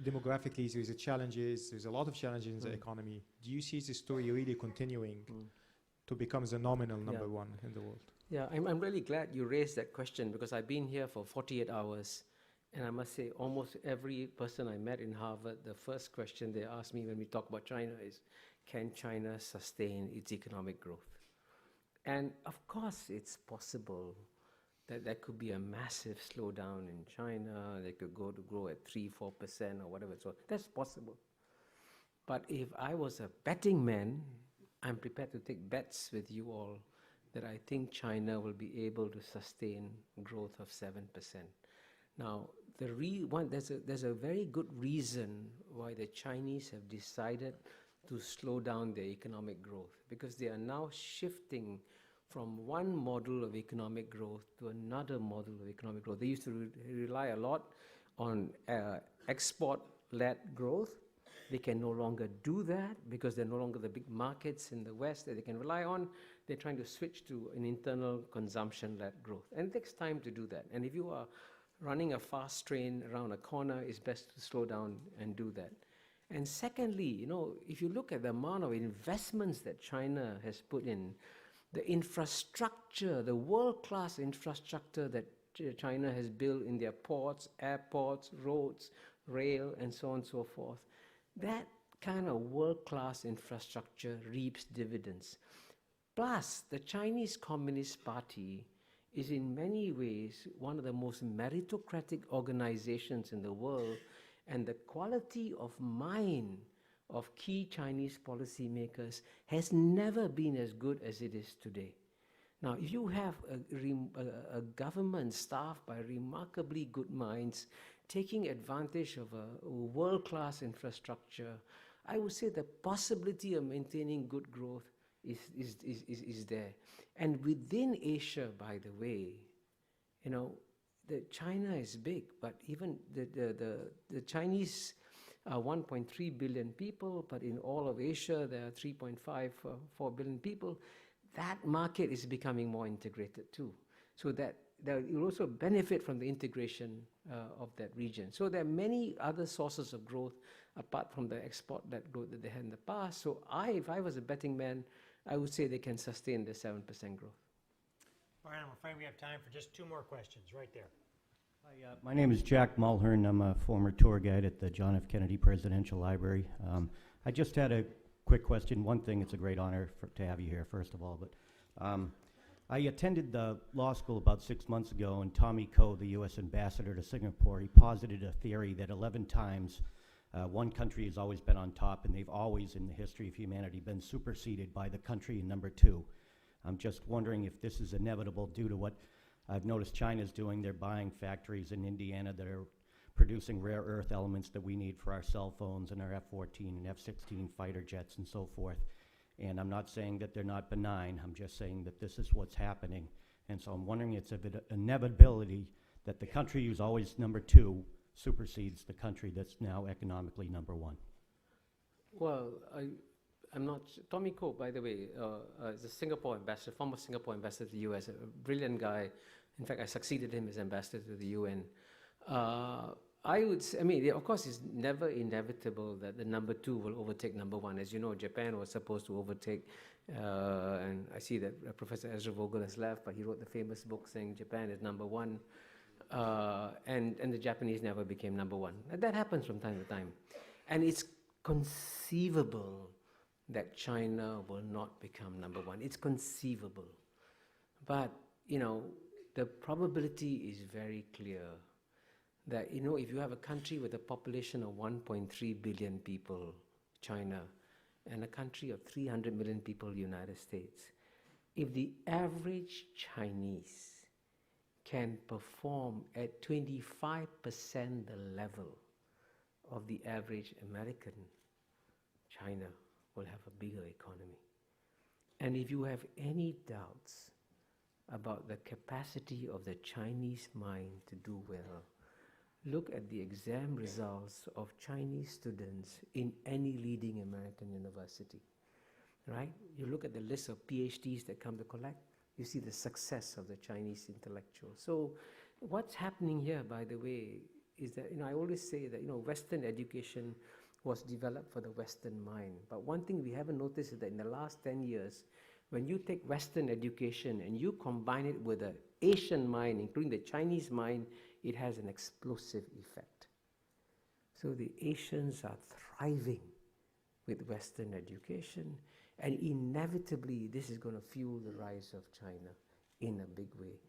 Demographically, there's a lot of challenges in the economy. Do you see this story really continuing to become the nominal number one in the world? Yeah, I'm really glad you raised that question, because I've been here for 48 hours, and I must say almost every person I met in Harvard, the first question they ask me when we talk about China is, can China sustain its economic growth? And of course, it's possible that there could be a massive slowdown in China. They could grow at 3-4% or whatever. So that's possible. But if I was a betting man, I'm prepared to take bets with you all that I think China will be able to sustain growth of 7%. Now, there's a very good reason why the Chinese have decided to slow down their economic growth, because they are now shifting from one model of economic growth to another model of economic growth. They used to rely a lot on export-led growth. They can no longer do that because they're no longer the big markets in the West that they can rely on. They're trying to switch to an internal consumption-led growth. And it takes time to do that. And if you are running a fast train around a corner, it's best to slow down and do that. And secondly, if you look at the amount of investments that China has put in, the infrastructure, the world-class infrastructure that China has built in their ports, airports, roads, rail, and so on and so forth, that kind of world-class infrastructure reaps dividends. Plus, the Chinese Communist Party is in many ways one of the most meritocratic organizations in the world, and the quality of mind of key Chinese policymakers has never been as good as it is today. Now, if you have a government staffed by remarkably good minds taking advantage of a world-class infrastructure, I would say the possibility of maintaining good growth is there. And within Asia, by the way, China is big, but even the Chinese are 1.3 billion people, but in all of Asia, there are 3.4 billion people. That market is becoming more integrated too. So that you'll also benefit from the integration of that region. So there are many other sources of growth apart from the export-led growth that they had in the past. So if I was a betting man, I would say they can sustain the 7% growth. All right, I'm afraid we have time for just 2 more questions, right there. Hi, my name is Jack Mulhern. I'm a former tour guide at the John F. Kennedy Presidential Library. I just had a quick question. One thing, it's a great honor to have you here, first of all. But I attended the law school about 6 months ago, and Tommy Koh, the U.S. ambassador to Singapore, he posited a theory that 11 times one country has always been on top, and they've always, in the history of humanity, been superseded by the country in number 2. I'm just wondering if this is inevitable due to what I've noticed China's doing. They're buying factories in Indiana that are producing rare earth elements that we need for our cell phones and our F-14 and F-16 fighter jets and so forth. And I'm not saying that they're not benign. I'm just saying that this is what's happening. And so I'm wondering it's an inevitability that the country who's always number 2 supersedes the country that's now economically number 1. Well, I'm not. Tommy Koh, by the way, is a Singapore ambassador, former Singapore ambassador to the U.S., a brilliant guy. In fact, I succeeded him as ambassador to the UN. I would say, of course, it's never inevitable that the number 2 will overtake number 1. As you know, Japan was supposed to overtake, and I see that Professor Ezra Vogel has left, but he wrote the famous book saying Japan is number 1, and the Japanese never became number 1. That happens from time to time. And it's conceivable that China will not become number 1. It's conceivable. But, the probability is very clear that, if you have a country with a population of 1.3 billion people, China, and a country of 300 million people, United States, if the average Chinese can perform at 25% the level of the average American, China will have a bigger economy. And if you have any doubts about the capacity of the Chinese mind to do well, look at the exam results of Chinese students in any leading American university, right? You look at the list of PhDs that come to collect, you see the success of the Chinese intellectuals. So what's happening here, by the way, is that, I always say that, Western education was developed for the Western mind. But one thing we haven't noticed is that in the last 10 years, when you take Western education and you combine it with the Asian mind, including the Chinese mind, it has an explosive effect. So the Asians are thriving with Western education, And inevitably, this is going to fuel the rise of China in a big way.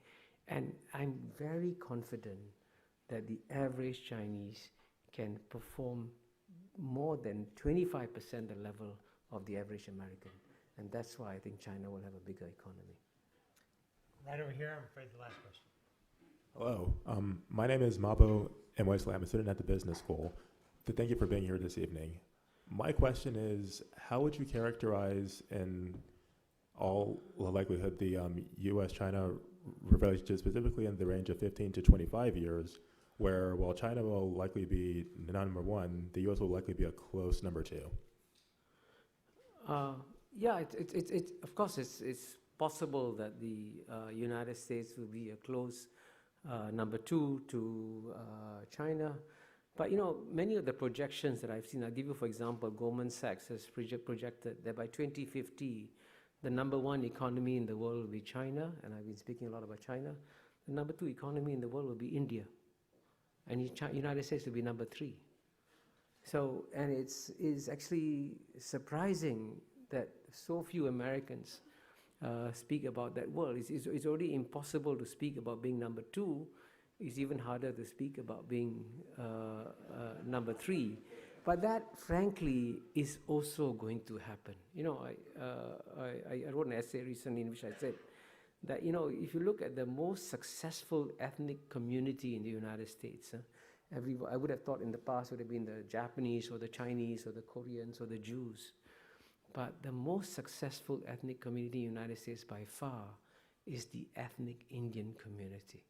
And I'm very confident that the average Chinese can perform more than 25% the level of the average American. And that's why I think China will have a bigger economy. Right over here, I'm afraid the last question. Hello, my name is Mabo Mwesley. I'm a student at the business school. Thank you for being here this evening. My question is, how would you characterize in all likelihood the U.S.-China relationship, specifically in the range of 15 to 25 years, where while China will likely be number one, the U.S. will likely be a close number two? Yeah, of course, it's possible that the United States will be a close number two to China. But many of the projections that I've seen, I'll give you, for example, Goldman Sachs has projected that by 2050, the number one economy in the world will be China, and I've been speaking a lot about China. The number two economy in the world will be India, and the United States will be number three. So, and it's actually surprising that so few Americans speak about that world. It's already impossible to speak about being number two. It's even harder to speak about being number three. But that, frankly, is also going to happen. I wrote an essay recently in which I said that, if you look at the most successful ethnic community in the United States, I would have thought in the past would have been the Japanese or the Chinese or the Koreans or the Jews. But the most successful ethnic community in the United States by far is the ethnic Indian community.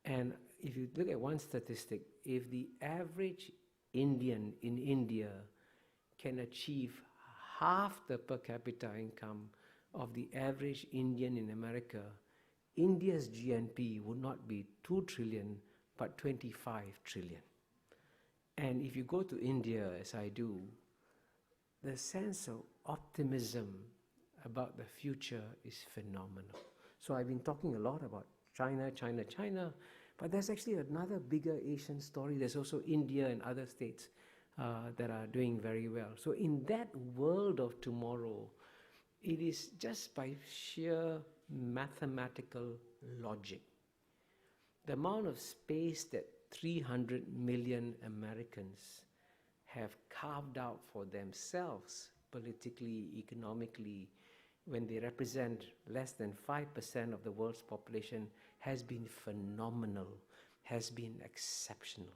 And if you look at one statistic, if the average Indian in India can achieve half the per capita income of the average Indian in America, India's GNP would not be 2 trillion, but 25 trillion. And if you go to India, as I do, the sense of optimism about the future is phenomenal. So I've been talking a lot about China, China, China, but there's actually another bigger Asian story. There's also India and other states that are doing very well. So in that world of tomorrow, it is just by sheer mathematical logic. The amount of space that 300 million Americans have carved out for themselves, politically, economically, when they represent less than 5% of the world's population, has been phenomenal, has been exceptional.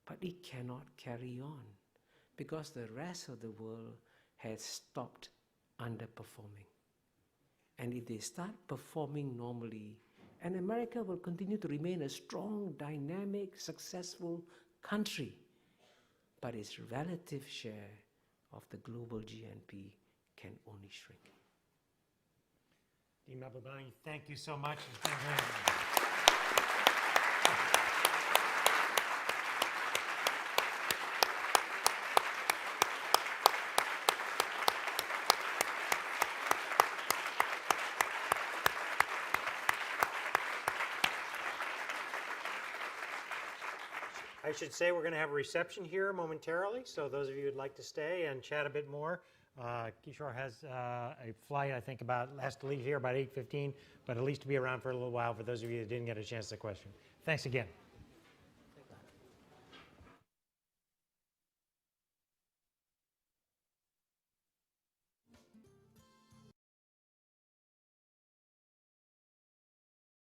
But it cannot carry on because the rest of the world has stopped underperforming. And if they start performing normally, and America will continue to remain a strong, dynamic, successful country, but its relative share of the global GNP can only shrink. Dean Mahbubani, thank you so much. It's been very good. I should say we're going to have a reception here momentarily, so those of you who'd like to stay and chat a bit more, Kishore has a flight, I think, has to leave here about 8:15, but at least to be around for a little while for those of you that didn't get a chance to question. Thanks again.